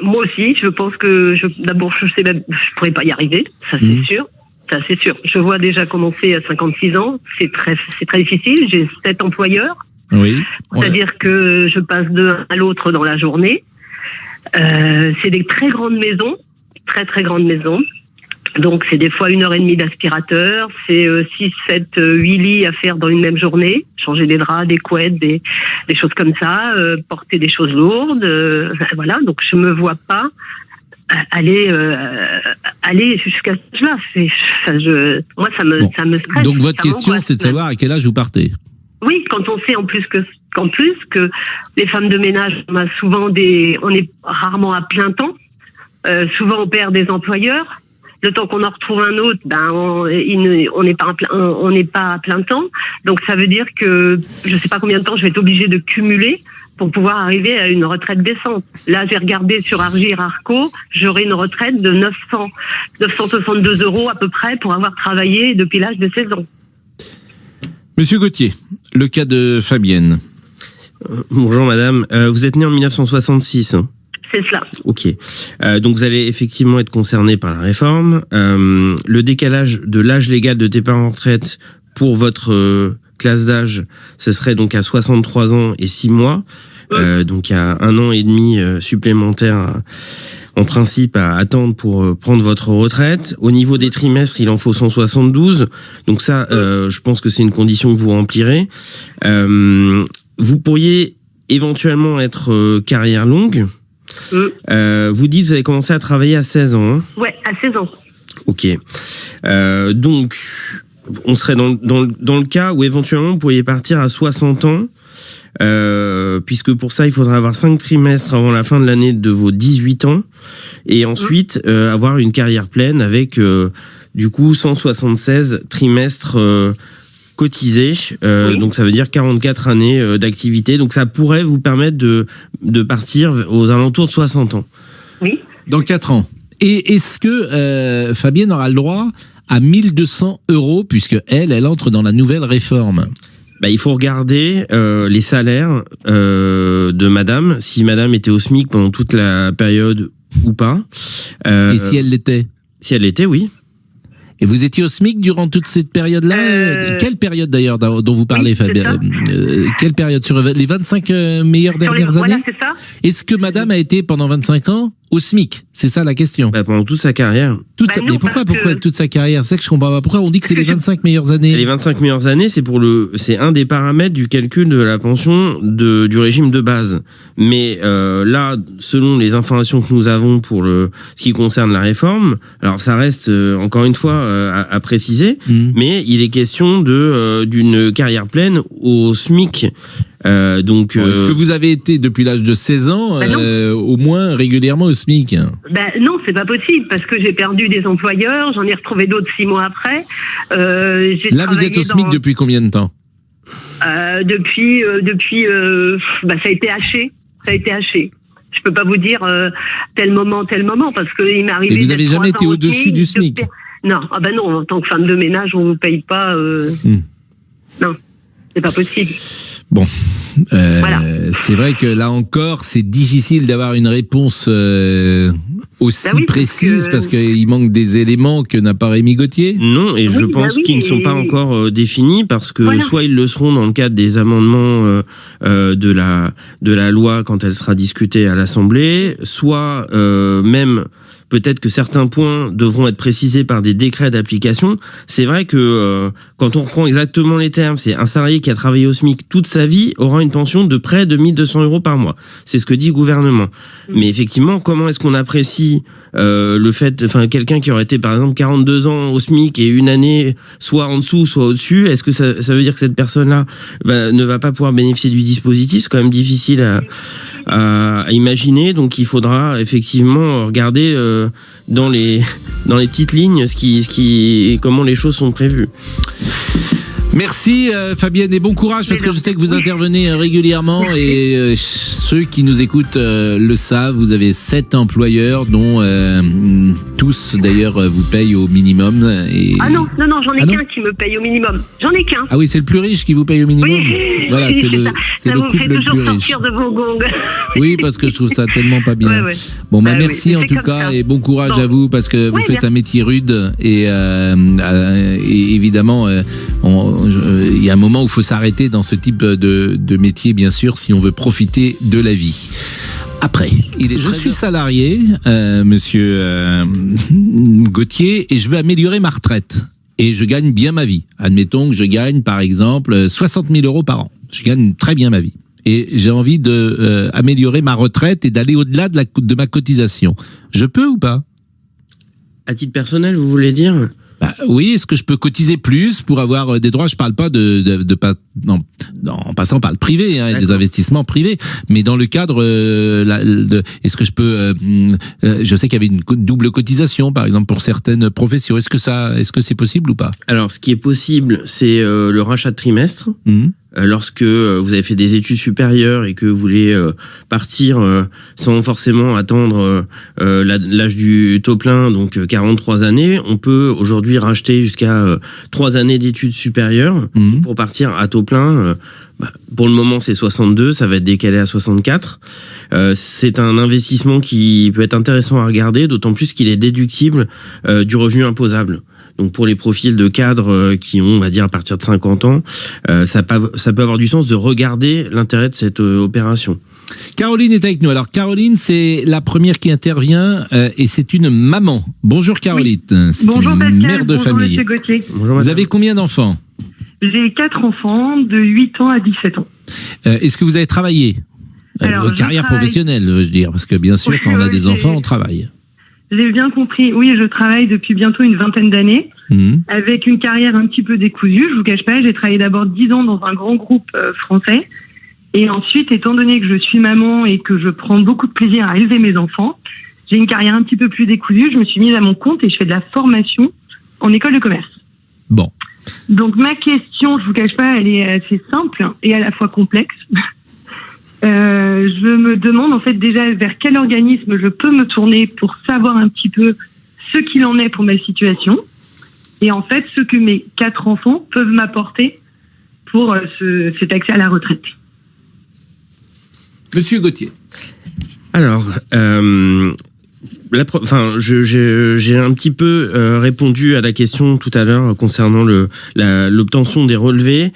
Moi aussi, je pense que d'abord, je sais même, je pourrais pas y arriver, ça c'est sûr. Ça c'est sûr. Je vois déjà commencer à 56 ans, c'est très difficile. J'ai 7 employeurs. Oui. C'est-à-dire que je passe d'un à l'autre dans la journée. C'est des très grandes maisons, très grandes maisons. Donc c'est des fois 1h30 d'aspirateur, c'est 6, 7, 8 lits à faire dans une même journée, changer des draps, des couettes, des choses comme ça, porter des choses lourdes, voilà. Donc je me vois pas aller jusqu'à ce âge-là. Moi ça me stresse. Donc votre question c'est de savoir à quel âge vous partez. Oui, quand on sait qu'en plus que les femmes de ménage, on est rarement à plein temps. Souvent on perd des employeurs. Le temps qu'on en retrouve un autre, on n'est pas à plein temps. Donc ça veut dire que je ne sais pas combien de temps je vais être obligée de cumuler pour pouvoir arriver à une retraite décente. Là, j'ai regardé sur Argir-Arco, j'aurai une retraite de 962 € à peu près pour avoir travaillé depuis l'âge de 16 ans. Monsieur Gauthier, le cas de Fabienne. Bonjour madame, vous êtes née en 1966. C'est cela. Ok. Donc vous allez effectivement être concerné par la réforme. Le décalage de l'âge légal de départ en retraite pour votre classe d'âge, ce serait donc à 63 ans et 6 mois. Donc il y a 1 an et demi supplémentaire en principe à attendre pour prendre votre retraite. Au niveau des trimestres, il en faut 172. Donc ça, je pense que c'est une condition que vous remplirez. Vous pourriez éventuellement être carrière longue. Vous dites que vous avez commencé à travailler à 16 ans. Hein ? Ouais, à 16 ans. Ok. Donc, on serait dans le cas où éventuellement vous pourriez partir à 60 ans, puisque pour ça, il faudra avoir 5 trimestres avant la fin de l'année de vos 18 ans, et ensuite avoir une carrière pleine avec, du coup, 176 trimestres cotisé, donc ça veut dire 44 années d'activité, donc ça pourrait vous permettre de partir aux alentours de 60 ans. Oui. Dans 4 ans. Et est-ce que Fabienne aura le droit à 1 200 €, puisque elle entre dans la nouvelle réforme? Il faut regarder les salaires de madame, si madame était au SMIC pendant toute la période ou pas. Et si elle l'était? Si elle l'était, oui. Et vous étiez au SMIC durant toute cette période-là Quelle période d'ailleurs dont vous parlez, Fabien? Quelle période? Sur les 25 meilleures dernières années? Voilà, c'est ça. Est-ce que madame a été pendant 25 ans au SMIC? C'est ça la question. Pendant toute sa carrière. Mais pourquoi toute sa carrière? C'est ça que je comprends pas. Pourquoi on dit que c'est les 25 meilleures années? Les 25 meilleures années, c'est un des paramètres du calcul de la pension du régime de base. Mais là, selon les informations que nous avons pour ce qui concerne la réforme, alors ça reste encore une fois à préciser, mais il est question d'une carrière pleine au SMIC. Est-ce que vous avez été depuis l'âge de 16 ans au moins régulièrement au SMIC? Non, c'est pas possible parce que j'ai perdu des employeurs, j'en ai retrouvé d'autres 6 mois après. Là, vous êtes au SMIC depuis combien de temps? Depuis, ça a été haché. Je peux pas vous dire tel moment, parce que il m'est arrivé. Et vous n'avez jamais été au-dessus du SMIC? Non, non, en tant que femme de ménage, on vous paye pas. Non, c'est pas possible. Bon, c'est vrai que là encore, c'est difficile d'avoir une réponse aussi précise parce qu'il manque des éléments que n'a pas Rémi Gauthier. Non, et je pense qu'ils ne sont pas encore définis parce que soit ils le seront dans le cadre des amendements de la loi quand elle sera discutée à l'Assemblée, soit même peut-être que certains points devront être précisés par des décrets d'application. C'est vrai que quand on reprend exactement les termes, c'est un salarié qui a travaillé au SMIC toute sa vie aura une pension de près de 1 200 € par mois. C'est ce que dit le gouvernement. Mais effectivement, comment est-ce qu'on apprécie le fait, quelqu'un qui aurait été par exemple 42 ans au SMIC et une année soit en dessous, soit au-dessus, est-ce que ça veut dire que cette personne-là ne va pas pouvoir bénéficier du dispositif? C'est quand même difficile à imaginer, donc il faudra effectivement regarder dans les petites lignes comment les choses sont prévues. Merci Fabienne et bon courage parce que je sais que vous intervenez régulièrement et ceux qui nous écoutent le savent, vous avez 7 employeurs dont tous d'ailleurs vous payent au minimum. Et... Ah non, j'en ai qu'un qui me paye au minimum. J'en ai qu'un. Ah oui, c'est le plus riche qui vous paye au minimum. Oui, voilà, c'est le couple le plus riche. Sortir de vos gongs. Oui, parce que je trouve ça tellement pas bien. Ouais. Bon, merci en tout cas et bon courage à vous parce que vous faites un métier rude et évidemment il y a un moment où il faut s'arrêter dans ce type de métier, bien sûr, si on veut profiter de la vie. Après, je suis salarié, monsieur Gauthier, et je veux améliorer ma retraite. Et je gagne bien ma vie. Admettons que je gagne, par exemple, 60 000 euros par an. Je gagne très bien ma vie. Et j'ai envie de améliorer ma retraite et d'aller au-delà de ma cotisation. Je peux ou pas ? À titre personnel, vous voulez dire ? Oui, est-ce que je peux cotiser plus pour avoir des droits ? Je parle pas en passant par le privé, des investissements privés, mais dans le cadre, est-ce que je peux je sais qu'il y avait une double cotisation, par exemple, pour certaines professions. Est-ce que c'est possible ou pas ? Alors, ce qui est possible, c'est le rachat de trimestre. Lorsque vous avez fait des études supérieures et que vous voulez partir sans forcément attendre l'âge du taux plein, donc 43 années, on peut aujourd'hui racheter jusqu'à 3 années d'études supérieures pour partir à taux plein. Pour le moment, c'est 62, ça va être décalé à 64. C'est un investissement qui peut être intéressant à regarder, d'autant plus qu'il est déductible du revenu imposable. Donc pour les profils de cadres qui ont, on va dire, à partir de 50 ans, ça peut avoir du sens de regarder l'intérêt de cette opération. Caroline est avec nous. Alors Caroline, c'est la première qui intervient et c'est une maman. Bonjour Caroline. Oui. C'est bonjour une Pascal, mère de bonjour famille. Monsieur Gauthier. Bonjour, vous avez combien d'enfants ? J'ai 4 enfants de 8 ans à 17 ans. Est-ce que vous avez travaillé ? Alors, carrière professionnelle, je veux dire, parce que bien sûr, quand on a des enfants, on travaille. J'ai bien compris. Oui, je travaille depuis bientôt une vingtaine d'années, avec une carrière un petit peu décousue. Je vous cache pas, j'ai travaillé d'abord 10 ans dans un grand groupe français. Et ensuite, étant donné que je suis maman et que je prends beaucoup de plaisir à élever mes enfants, j'ai une carrière un petit peu plus décousue. Je me suis mise à mon compte et je fais de la formation en école de commerce. Bon. Donc ma question, je vous cache pas, elle est assez simple et à la fois complexe. Je me demande en fait déjà vers quel organisme je peux me tourner pour savoir un petit peu ce qu'il en est pour ma situation et en fait ce que mes 4 enfants peuvent m'apporter pour cet accès à la retraite. Monsieur Gauthier. Alors, j'ai un petit peu répondu à la question tout à l'heure concernant l'obtention des relevés.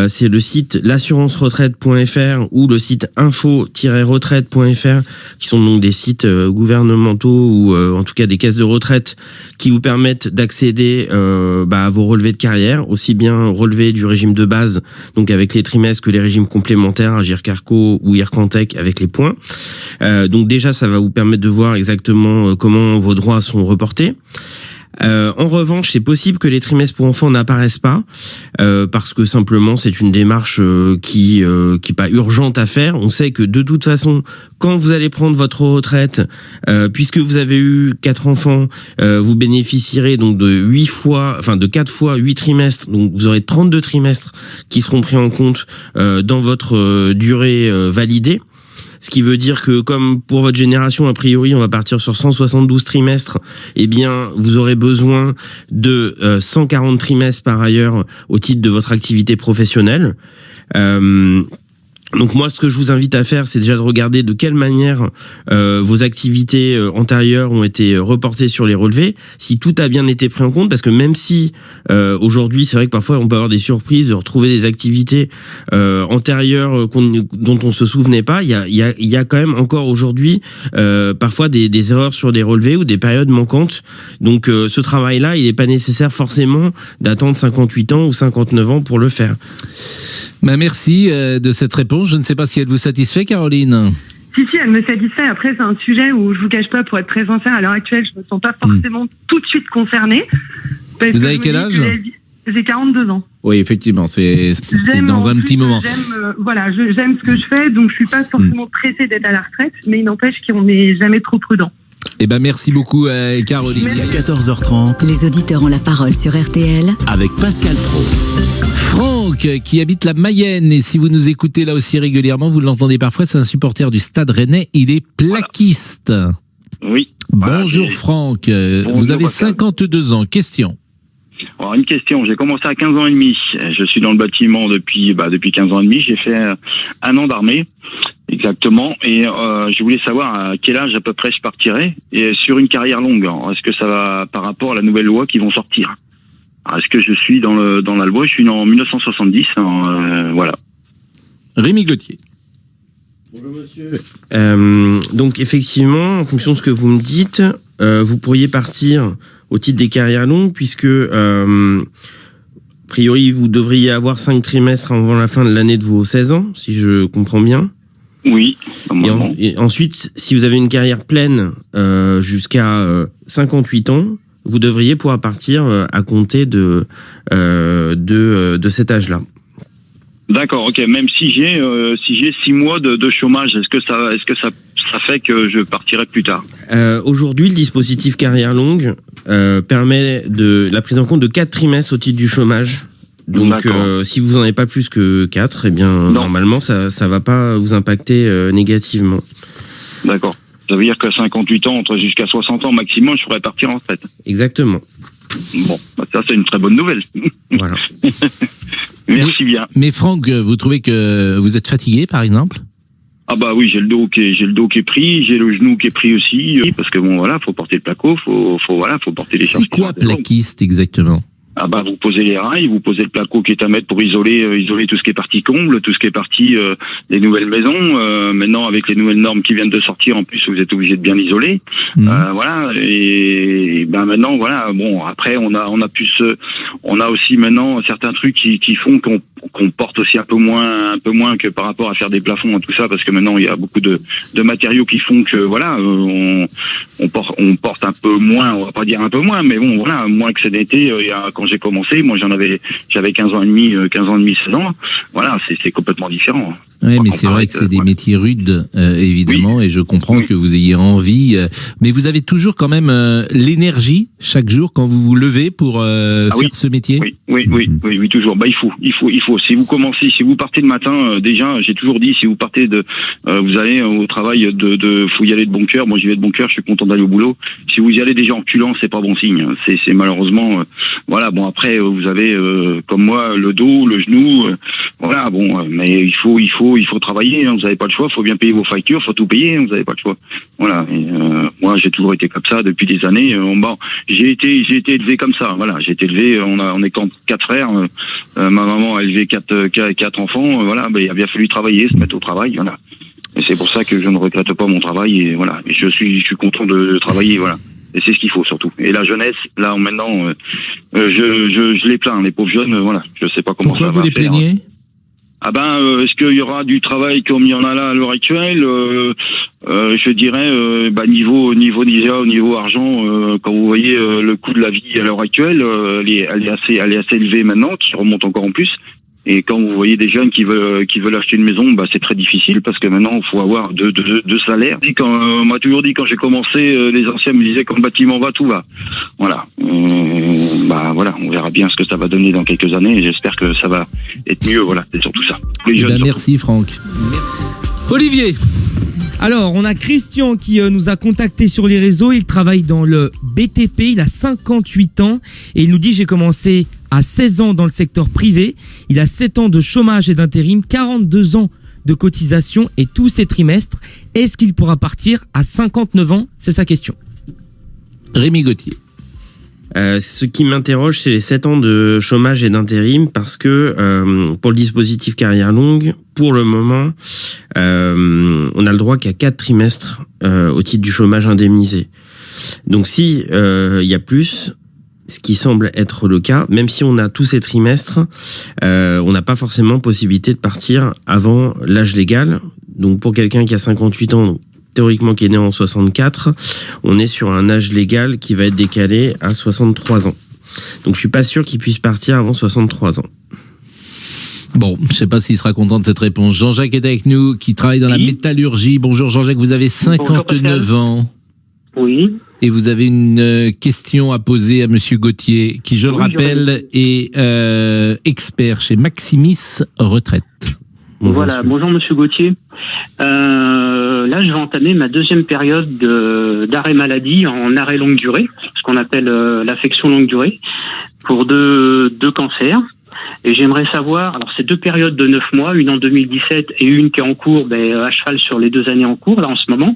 C'est le site l'assurance-retraite.fr ou le site info-retraite.fr qui sont donc des sites gouvernementaux ou en tout cas des caisses de retraite qui vous permettent d'accéder à vos relevés de carrière, aussi bien relevés du régime de base, donc avec les trimestres, que les régimes complémentaires, Agirc-Arrco ou Ircantec avec les points. Donc déjà, ça va vous permettre de voir exactement comment vos droits sont reportés. En revanche, c'est possible que les trimestres pour enfants n'apparaissent pas parce que simplement c'est une démarche qui est pas urgente à faire. On sait que de toute façon, quand vous allez prendre votre retraite, puisque vous avez eu 4 enfants, vous bénéficierez donc de 4 fois 8 trimestres. Donc vous aurez 32 trimestres qui seront pris en compte dans votre durée validée. Ce qui veut dire que comme pour votre génération, a priori, on va partir sur 172 trimestres, eh bien, vous aurez besoin de 140 trimestres par ailleurs au titre de votre activité professionnelle. Donc moi, ce que je vous invite à faire, c'est déjà de regarder de quelle manière vos activités antérieures ont été reportées sur les relevés, si tout a bien été pris en compte, parce que même si aujourd'hui, c'est vrai que parfois on peut avoir des surprises de retrouver des activités antérieures dont on se souvenait pas, il y a quand même encore aujourd'hui parfois des erreurs sur des relevés ou des périodes manquantes. Donc ce travail-là, il n'est pas nécessaire forcément d'attendre 58 ans ou 59 ans pour le faire. Merci de cette réponse. Je ne sais pas si elle vous satisfait, Caroline. Si, elle me satisfait. Après, c'est un sujet où je vous cache pas, pour être très sincère, à l'heure actuelle, je me sens pas forcément tout de suite concernée. Vous avez quel âge ? J'ai 42 ans. Oui, effectivement, c'est dans un petit moment. J'aime ce que je fais, donc je suis pas forcément pressée d'être à la retraite, mais il n'empêche qu'on n'est jamais trop prudent. Eh ben merci beaucoup Caroline. Jusqu'à 14h30 Les auditeurs ont la parole sur RTL avec Pascal Pro. Franck qui habite la Mayenne, et si vous nous écoutez là aussi régulièrement, vous l'entendez parfois, c'est un supporter du Stade Rennais, il est plaquiste. Oui. Bonjour Franck, vous avez 52 ans, question. Alors, une question, j'ai commencé à 15 ans et demi, je suis dans le bâtiment depuis 15 ans et demi, j'ai fait 1 an d'armée, exactement, et je voulais savoir à quel âge à peu près je partirais, et sur une carrière longue, est-ce que ça va par rapport à la nouvelle loi qui vont sortir? Alors, est-ce que je suis dans la loi? Je suis en 1970, voilà. Rémi Gauthier. Bonjour monsieur. Donc effectivement, en fonction de ce que vous me dites, vous pourriez partir au titre des carrières longues, puisque a priori vous devriez avoir 5 trimestres avant la fin de l'année de vos 16 ans, si je comprends bien. Oui. Et ensuite, si vous avez une carrière pleine jusqu'à 58 ans, vous devriez pouvoir partir à compter de cet âge-là. D'accord, ok. Même si j'ai 6 mois de chômage, est-ce que ça fait que je partirai plus tard? Aujourd'hui, le dispositif carrière longue permet la prise en compte de 4 trimestres au titre du chômage. Donc, si vous n'en avez pas plus que 4, eh bien, normalement, ça va pas vous impacter négativement. D'accord. Ça veut dire qu'à 58 ans, jusqu'à 60 ans maximum, je pourrais partir en retraite. Exactement. Bon, ça c'est une très bonne nouvelle. Voilà. Merci bien. Mais Franck, vous trouvez que vous êtes fatigué, par exemple? Ah bah oui, j'ai le dos qui est pris, j'ai le genou qui est pris aussi, parce que bon voilà, faut porter le placo, faut porter les charges. C'est quoi plaquiste exactement? Ah bah vous posez les rails, vous posez le placo qui est à mettre pour isoler tout ce qui est partie comble, tout ce qui est partie des nouvelles maisons. Maintenant avec les nouvelles normes qui viennent de sortir, en plus vous êtes obligé de bien isoler. Voilà, et ben maintenant voilà, bon après on a aussi maintenant certains trucs qui font qu'on porte aussi un peu moins que par rapport à faire des plafonds et tout ça, parce que maintenant il y a beaucoup de matériaux qui font que voilà, on porte un peu moins, on va pas dire un peu moins, mais bon voilà, moins que cet été. Quand j'ai commencé, moi j'avais 15 ans et demi, 16 ans. Voilà, c'est complètement différent. Oui, mais c'est vrai que c'est des métiers rudes, évidemment, et je comprends que vous ayez envie. Mais vous avez toujours quand même l'énergie chaque jour quand vous vous levez pour faire ce métier. Oui, toujours. Bah il faut. Si vous commencez, si vous partez le matin, déjà, j'ai toujours dit, si vous partez vous allez au travail faut y aller de bon cœur. Moi j'y vais de bon cœur, je suis content d'aller au boulot. Si vous y allez déjà en culant, c'est pas bon signe. C'est malheureusement, voilà. Bon après, vous avez comme moi le dos, le genou, voilà. Bon, mais il faut travailler. Hein, vous n'avez pas le choix. Il faut bien payer vos factures, faut tout payer. Hein, vous n'avez pas le choix. Voilà. Et, moi, j'ai toujours été comme ça depuis des années. J'ai été élevé comme ça. Voilà. J'ai été élevé. On est 4 frères. Ma maman a élevé 4 enfants. Voilà. Il a bien fallu travailler, se mettre au travail. Voilà. Et c'est pour ça que je ne regrette pas mon travail. Et voilà. Et je suis content de travailler. Voilà. Et c'est ce qu'il faut surtout. Et la jeunesse, là maintenant, je les plains, les pauvres jeunes. Voilà. Je sais pas comment Pourquoi ça va vous les faire. plaignez? Ah ben, est-ce qu'il y aura du travail comme il y en a là à l'heure actuelle? Je dirais, niveau argent, quand vous voyez le coût de la vie à l'heure actuelle, elle est assez élevée maintenant, qui remonte encore en plus. Et quand vous voyez des jeunes qui veulent acheter une maison, c'est très difficile parce que maintenant il faut avoir deux salaires. On m'a toujours dit quand j'ai commencé, les anciens me disaient quand le bâtiment va, tout va. Voilà. Voilà, on verra bien ce que ça va donner dans quelques années. Et j'espère que ça va être mieux. Voilà, c'est surtout ça. Les jeunes, merci Franck. Olivier. Alors, on a Christian qui nous a contacté sur les réseaux. Il travaille dans le BTP, il a 58 ans et il nous dit « J'ai commencé à 16 ans dans le secteur privé. Il a 7 ans de chômage et d'intérim, 42 ans de cotisation et tous ses trimestres. Est-ce qu'il pourra partir à 59 ans ?» C'est sa question. Rémi Gauthier. Ce qui m'interroge, c'est les 7 ans de chômage et d'intérim, parce que pour le dispositif carrière longue, pour le moment, on a le droit qu'à 4 trimestres au titre du chômage indemnisé. Donc si il y a plus, ce qui semble être le cas, même si on a tous ces trimestres, on n'a pas forcément possibilité de partir avant l'âge légal. Donc pour quelqu'un qui a 58 ans, théoriquement qui est né en 64, on est sur un âge légal qui va être décalé à 63 ans. Donc je suis pas sûr qu'il puisse partir avant 63 ans. Bon, je sais pas s'il sera content de cette réponse. Jean-Jacques est avec nous, qui travaille dans la métallurgie. Bonjour Jean-Jacques, vous avez 59 ans. Oui. Et vous avez une question à poser à Monsieur Gauthier, qui, je le rappelle, est expert chez Maximis Retraite. Voilà, bonjour Monsieur Gauthier. Là, je vais entamer ma deuxième période d'arrêt maladie en arrêt longue durée, ce qu'on appelle l'affection longue durée, pour deux cancers. Et j'aimerais savoir, alors c'est 2 périodes de 9 mois, une en 2017 et une qui est en cours, à cheval sur les 2 années en cours, là en ce moment.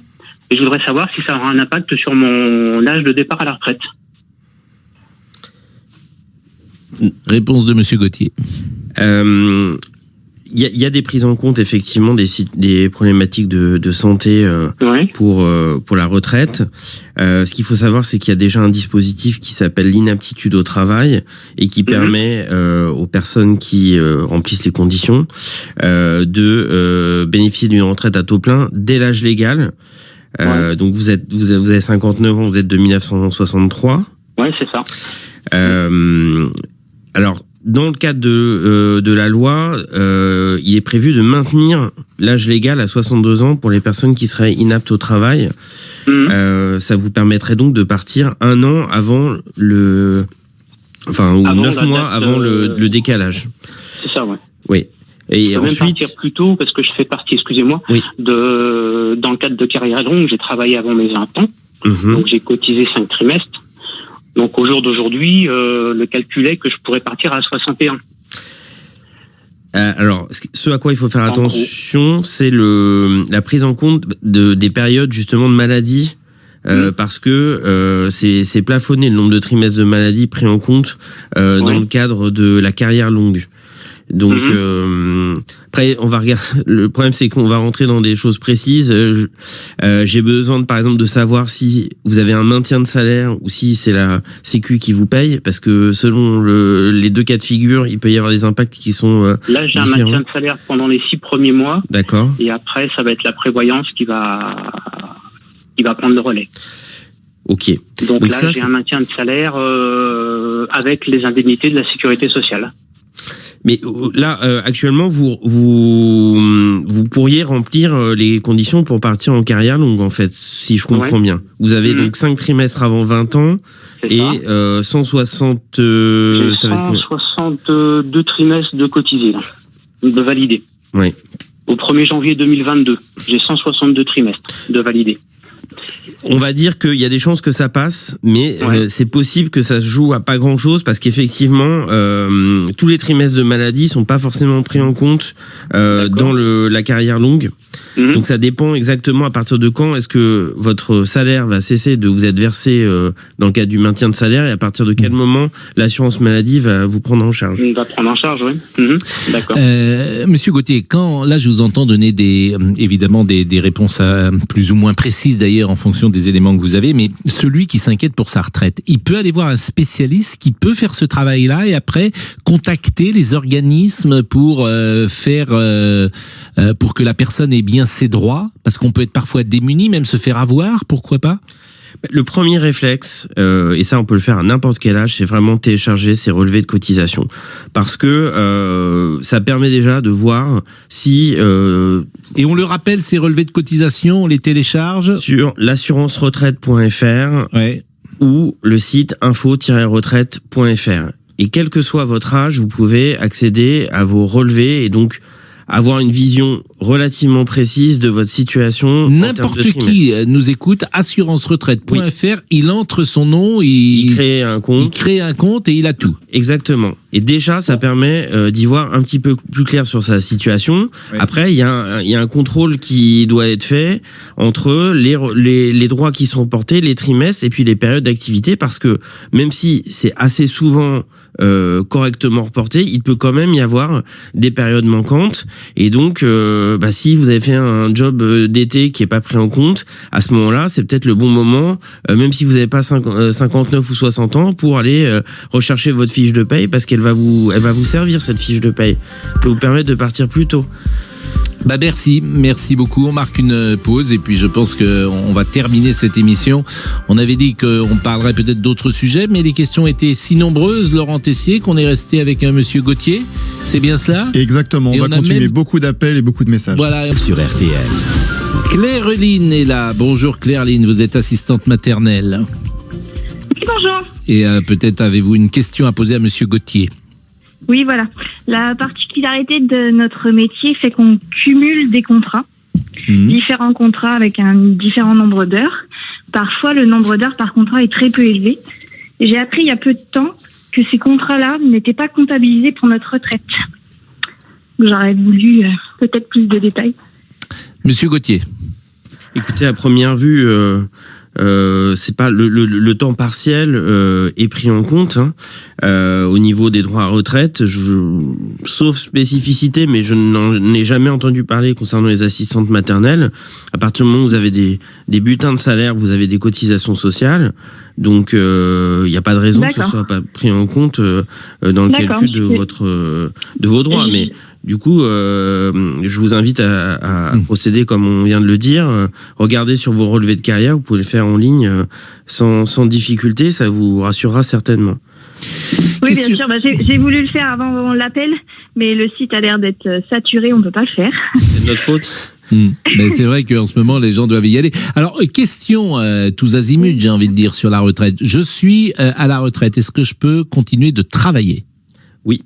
Et je voudrais savoir si ça aura un impact sur mon âge de départ à la retraite. Réponse de Monsieur Gauthier. Il y a des prises en compte effectivement des problématiques de santé pour la retraite. Ce qu'il faut savoir, c'est qu'il y a déjà un dispositif qui s'appelle l'inaptitude au travail et qui permet aux personnes qui remplissent les conditions de bénéficier d'une retraite à taux plein dès l'âge légal. Donc vous avez 59 ans, vous êtes de 1963. Ouais, c'est ça. Alors, dans le cadre de la loi, il est prévu de maintenir l'âge légal à 62 ans pour les personnes qui seraient inaptes au travail. Ça vous permettrait donc de partir 1 an avant ou 9 mois avant le décalage. C'est ça, ouais. Oui. Et je peux ensuite, même partir plus tôt parce que je fais partie, excusez-moi, dans le cadre de carrière longue, j'ai travaillé avant mes 20 ans, donc j'ai cotisé 5 trimestres. Donc au jour d'aujourd'hui, le calcul est que je pourrais partir à 61. Alors, ce à quoi il faut faire attention, c'est la prise en compte des périodes justement de maladie, parce que c'est plafonné le nombre de trimestres de maladie pris en compte dans le cadre de la carrière longue. Donc après, on va regarder. Le problème, c'est qu'on va rentrer dans des choses précises. J'ai besoin, par exemple, de savoir si vous avez un maintien de salaire ou si c'est la Sécu qui vous paye, parce que selon les 2 cas de figure, il peut y avoir des impacts qui sont là, j'ai différents. un maintien de salaire pendant les 6 premiers mois. D'accord. Et après, ça va être la prévoyance qui va prendre le relais. Ok. Donc là, j'ai un maintien de salaire avec les indemnités de la sécurité sociale. Mais là, actuellement, vous pourriez remplir les conditions pour partir en carrière longue, en fait, si je comprends bien. Vous avez donc 5 trimestres avant 20 ans et 160... J'ai 162 trimestres de cotisés, là, de validés. Oui. Au 1er janvier 2022, j'ai 162 trimestres de validés. On va dire qu'il y a des chances que ça passe, mais c'est possible que ça se joue à pas grand-chose parce qu'effectivement, tous les trimestres de maladie sont pas forcément pris en compte dans la carrière longue. Donc ça dépend exactement à partir de quand est-ce que votre salaire va cesser de vous être versé dans le cadre du maintien de salaire et à partir de quel moment l'assurance maladie va vous prendre en charge. Va prendre en charge, oui. D'accord. Monsieur Gauthier, quand là je vous entends donner évidemment des réponses plus ou moins précises d'ailleurs en fonction des éléments que vous avez, mais celui qui s'inquiète pour sa retraite, il peut aller voir un spécialiste qui peut faire ce travail-là et après contacter les organismes pour pour que la personne ait bien ses droits, parce qu'on peut être parfois démuni, même se faire avoir, pourquoi pas ? Le premier réflexe, et ça on peut le faire à n'importe quel âge, c'est vraiment télécharger ces relevés de cotisation. Parce que ça permet déjà de voir si... Et on le rappelle, ces relevés de cotisation, on les télécharge sur l'assurance-retraite.fr ou le site info-retraite.fr. Et quel que soit votre âge, vous pouvez accéder à vos relevés et donc avoir une vision relativement précise de votre situation. N'importe qui nous écoute, assurance-retraite.fr, il entre son nom, il crée un compte et il a tout. Exactement. Et déjà, ça permet d'y voir un petit peu plus clair sur sa situation. Après, il y a un contrôle qui doit être fait entre les droits qui sont portés, les trimestres et puis les périodes d'activité, parce que même si c'est assez souvent correctement reporté, il peut quand même y avoir des périodes manquantes. Et donc, si vous avez fait un job d'été qui est pas pris en compte, à ce moment-là, c'est peut-être le bon moment, même si vous n'avez pas 59 ou 60 ans, pour aller rechercher votre fiche de paye, parce qu'elle va vous servir, cette fiche de paye. Elle peut vous permettre de partir plus tôt. Merci beaucoup. On marque une pause et puis je pense qu'on va terminer cette émission. On avait dit qu'on parlerait peut-être d'autres sujets, mais les questions étaient si nombreuses, Laurent Tessier, qu'on est resté avec un monsieur Gauthier. C'est bien cela ? Exactement. On va continuer beaucoup d'appels et beaucoup de messages. Voilà. Sur RTL. Claire-Line est là. Bonjour Claire-Line, vous êtes assistante maternelle. Oui, bonjour. Et peut-être avez-vous une question à poser à Monsieur Gauthier. Oui, voilà. La particularité de notre métier, c'est qu'on cumule des contrats, différents contrats avec un différent nombre d'heures. Parfois, le nombre d'heures par contrat est très peu élevé. Et j'ai appris il y a peu de temps que ces contrats-là n'étaient pas comptabilisés pour notre retraite. J'aurais voulu peut-être plus de détails. Monsieur Gauthier. Écoutez, à première vue, c'est pas le temps partiel est pris en compte au niveau des droits à retraite, sauf spécificité, mais je n'en ai jamais entendu parler concernant les assistantes maternelles. À partir du moment où vous avez des butins de salaire, vous avez des cotisations sociales, donc il n'y a pas de raison que ce soit pas pris en compte dans le calcul de vos droits. Mais du coup, je vous invite à procéder comme on vient de le dire. Regardez sur vos relevés de carrière, vous pouvez le faire en ligne sans difficulté, ça vous rassurera certainement. Oui, bien sûr. J'ai voulu le faire avant l'appel, mais le site a l'air d'être saturé, on ne peut pas le faire. C'est de notre faute. Mais c'est vrai qu'en ce moment, les gens doivent y aller. Alors, question tous azimuts, j'ai envie de dire, sur la retraite. Je suis à la retraite. Est-ce que je peux continuer de travailler ? Oui.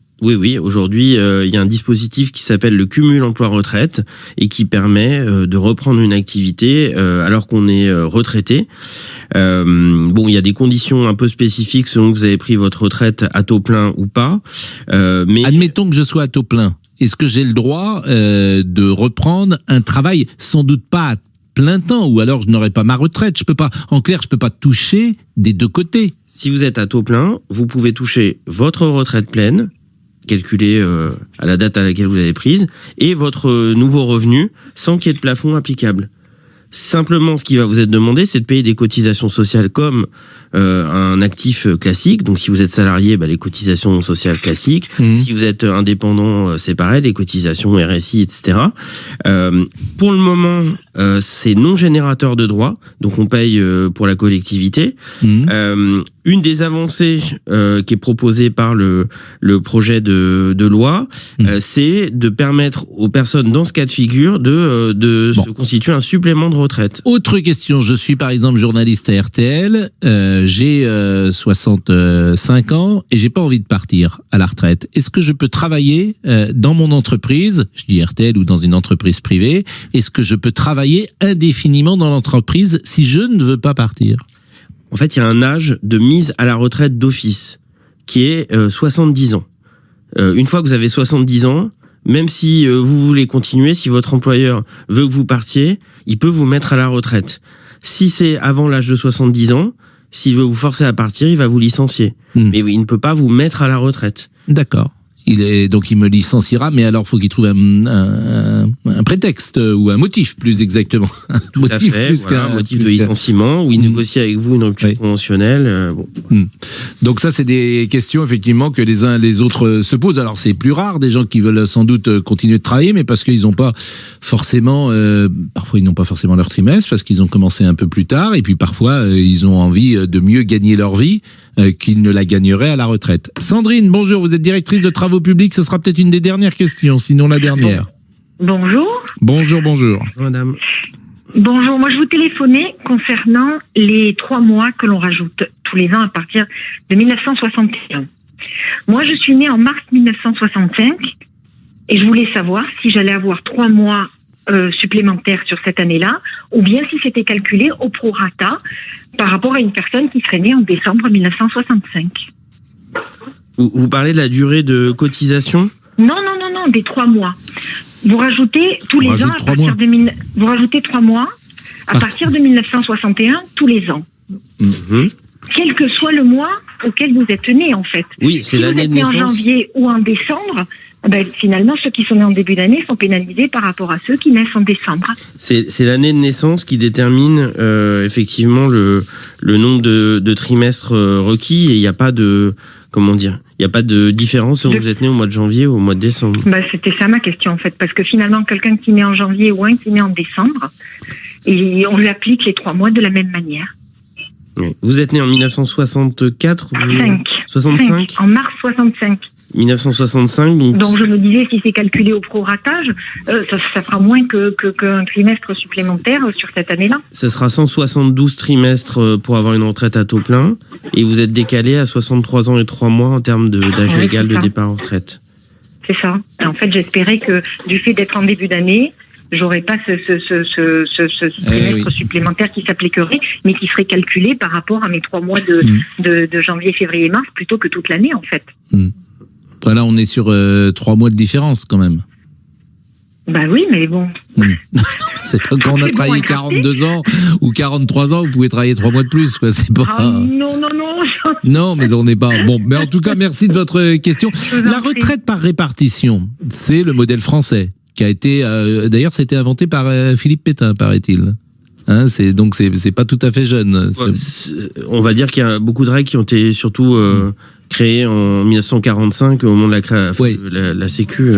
Aujourd'hui, il y a un dispositif qui s'appelle le cumul emploi-retraite et qui permet de reprendre une activité alors qu'on est retraité. Il y a des conditions un peu spécifiques selon que vous avez pris votre retraite à taux plein ou pas. Mais admettons que je sois à taux plein. Est-ce que j'ai le droit de reprendre un travail sans doute pas à plein temps, ou alors je n'aurai pas ma retraite? Je peux pas toucher des deux côtés. Si vous êtes à taux plein, vous pouvez toucher votre retraite pleine, calculée à la date à laquelle vous avez prise, et votre nouveau revenu sans qu'il y ait de plafond applicable. Simplement, ce qui va vous être demandé, c'est de payer des cotisations sociales comme un actif classique. Donc, si vous êtes salarié, les cotisations sociales classiques. Si vous êtes indépendant, c'est pareil, les cotisations RSI, etc. Pour le moment, c'est non générateur de droits. Donc, on paye pour la collectivité. Une des avancées qui est proposée par le projet de loi, c'est de permettre aux personnes dans ce cas de figure de se constituer un supplément de retraite. Autre question, je suis par exemple journaliste à RTL, j'ai 65 ans et j'ai pas envie de partir à la retraite. Est-ce que je peux travailler dans mon entreprise, je dis RTL ou dans une entreprise privée, est-ce que je peux travailler indéfiniment dans l'entreprise si je ne veux pas partir ? En fait, il y a un âge de mise à la retraite d'office qui est 70 ans. Une fois que vous avez 70 ans, même si vous voulez continuer, si votre employeur veut que vous partiez, il peut vous mettre à la retraite. Si c'est avant l'âge de 70 ans, s'il veut vous forcer à partir, il va vous licencier. Mais il ne peut pas vous mettre à la retraite. D'accord. Il me licenciera, mais alors faut qu'il trouve un prétexte ou un motif plus exactement. Un motif de licenciement, ou il négocie avec vous une rupture conventionnelle. Donc ça, c'est des questions effectivement que les uns et les autres se posent. Alors c'est plus rare, des gens qui veulent sans doute continuer de travailler, mais parce qu'ils n'ont pas forcément, parfois ils n'ont pas forcément leur trimestre, parce qu'ils ont commencé un peu plus tard, et puis parfois ils ont envie de mieux gagner leur vie qu'ils ne la gagneraient à la retraite. Sandrine, bonjour, vous êtes directrice de travaux publics, ce sera peut-être une des dernières questions, sinon la dernière. Bonjour. Bonjour. Madame. Bonjour, moi je vous téléphonais concernant les 3 mois que l'on rajoute tous les ans à partir de 1961. Moi je suis née en mars 1965 et je voulais savoir si j'allais avoir 3 mois supplémentaires sur cette année-là, ou bien si c'était calculé au prorata par rapport à une personne qui serait née en décembre 1965. Vous parlez de la durée de cotisation ? Non, des 3 mois. Vous rajoutez tous les ans à partir de vous rajoutez 3 mois à partir de 1961 tous les ans. Quel que soit le mois auquel vous êtes né, en fait. Oui, c'est l'année de naissance. Si vous êtes né en janvier ou en décembre, finalement, ceux qui sont nés en début d'année sont pénalisés par rapport à ceux qui naissent en décembre. C'est l'année de naissance qui détermine effectivement le nombre de trimestres requis, et il n'y a pas de... Comment dire ? Il n'y a pas de différence si vous êtes né au mois de janvier ou au mois de décembre. C'était ça ma question, en fait. Parce que finalement, quelqu'un qui naît en janvier ou un qui naît en décembre, et on lui applique les 3 mois de la même manière. Oui. Vous êtes né en 1964 65. En mars 65. 1965, donc je me disais, si c'est calculé au proratage, ça fera moins qu'un trimestre supplémentaire sur cette année-là. Ce sera 172 trimestres pour avoir une retraite à taux plein, et vous êtes décalé à 63 ans et 3 mois en termes d'âge légal de départ en retraite. C'est ça. Et en fait, j'espérais que du fait d'être en début d'année, j'aurais pas ce trimestre supplémentaire qui s'appliquerait, mais qui serait calculé par rapport à mes 3 mois de janvier, février, mars, plutôt que toute l'année, en fait. Voilà, on est sur 3 mois de différence, quand même. Bah oui, mais bon. C'est pas quand on a travaillé 42 ans ou 43 ans, vous pouvez travailler 3 mois de plus, quoi. C'est pas... non. Non, mais on n'est pas... Bon, mais en tout cas, merci de votre question. La retraite par répartition, c'est le modèle français, qui a été... D'ailleurs, ça a été inventé par Philippe Pétain, paraît-il. Hein, donc c'est pas tout à fait jeune. On va dire qu'il y a beaucoup de règles qui ont été surtout créées en 1945 au moment de la Sécu.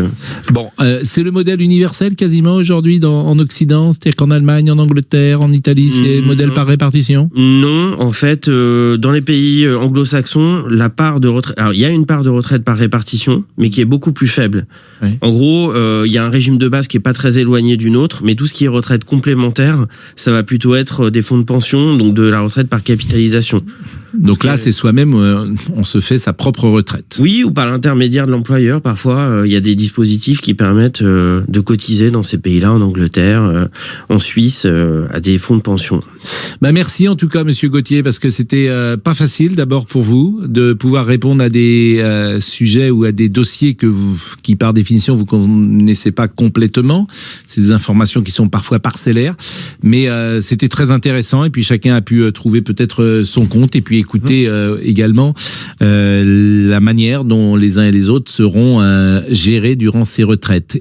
Bon, c'est le modèle universel quasiment aujourd'hui en Occident, c'est-à-dire qu'en Allemagne, en Angleterre, en Italie, c'est modèle par répartition. Non, en fait, dans les pays anglo-saxons, la part de retraite, alors il y a une part de retraite par répartition, mais qui est beaucoup plus faible. Oui. En gros, il y a un régime de base qui est pas très éloigné d'une autre, mais tout ce qui est retraite complémentaire, ça va plutôt être des fonds de pension, donc de la retraite par capitalisation. Donc là, c'est soi-même, on se fait sa propre retraite. Oui, ou par l'intermédiaire de l'employeur. Parfois, il y a des dispositifs qui permettent de cotiser dans ces pays-là, en Angleterre, en Suisse, à des fonds de pension. Bah merci en tout cas, Monsieur Gauthier, parce que c'était pas facile d'abord pour vous de pouvoir répondre à des sujets ou à des dossiers qui par définition vous connaissez pas complètement. C'est des informations qui sont parfois parcellaires, mais c'était très intéressant et puis chacun a pu trouver peut-être son compte et puis écouter également la manière dont les uns et les autres seront gérés durant ces retraites.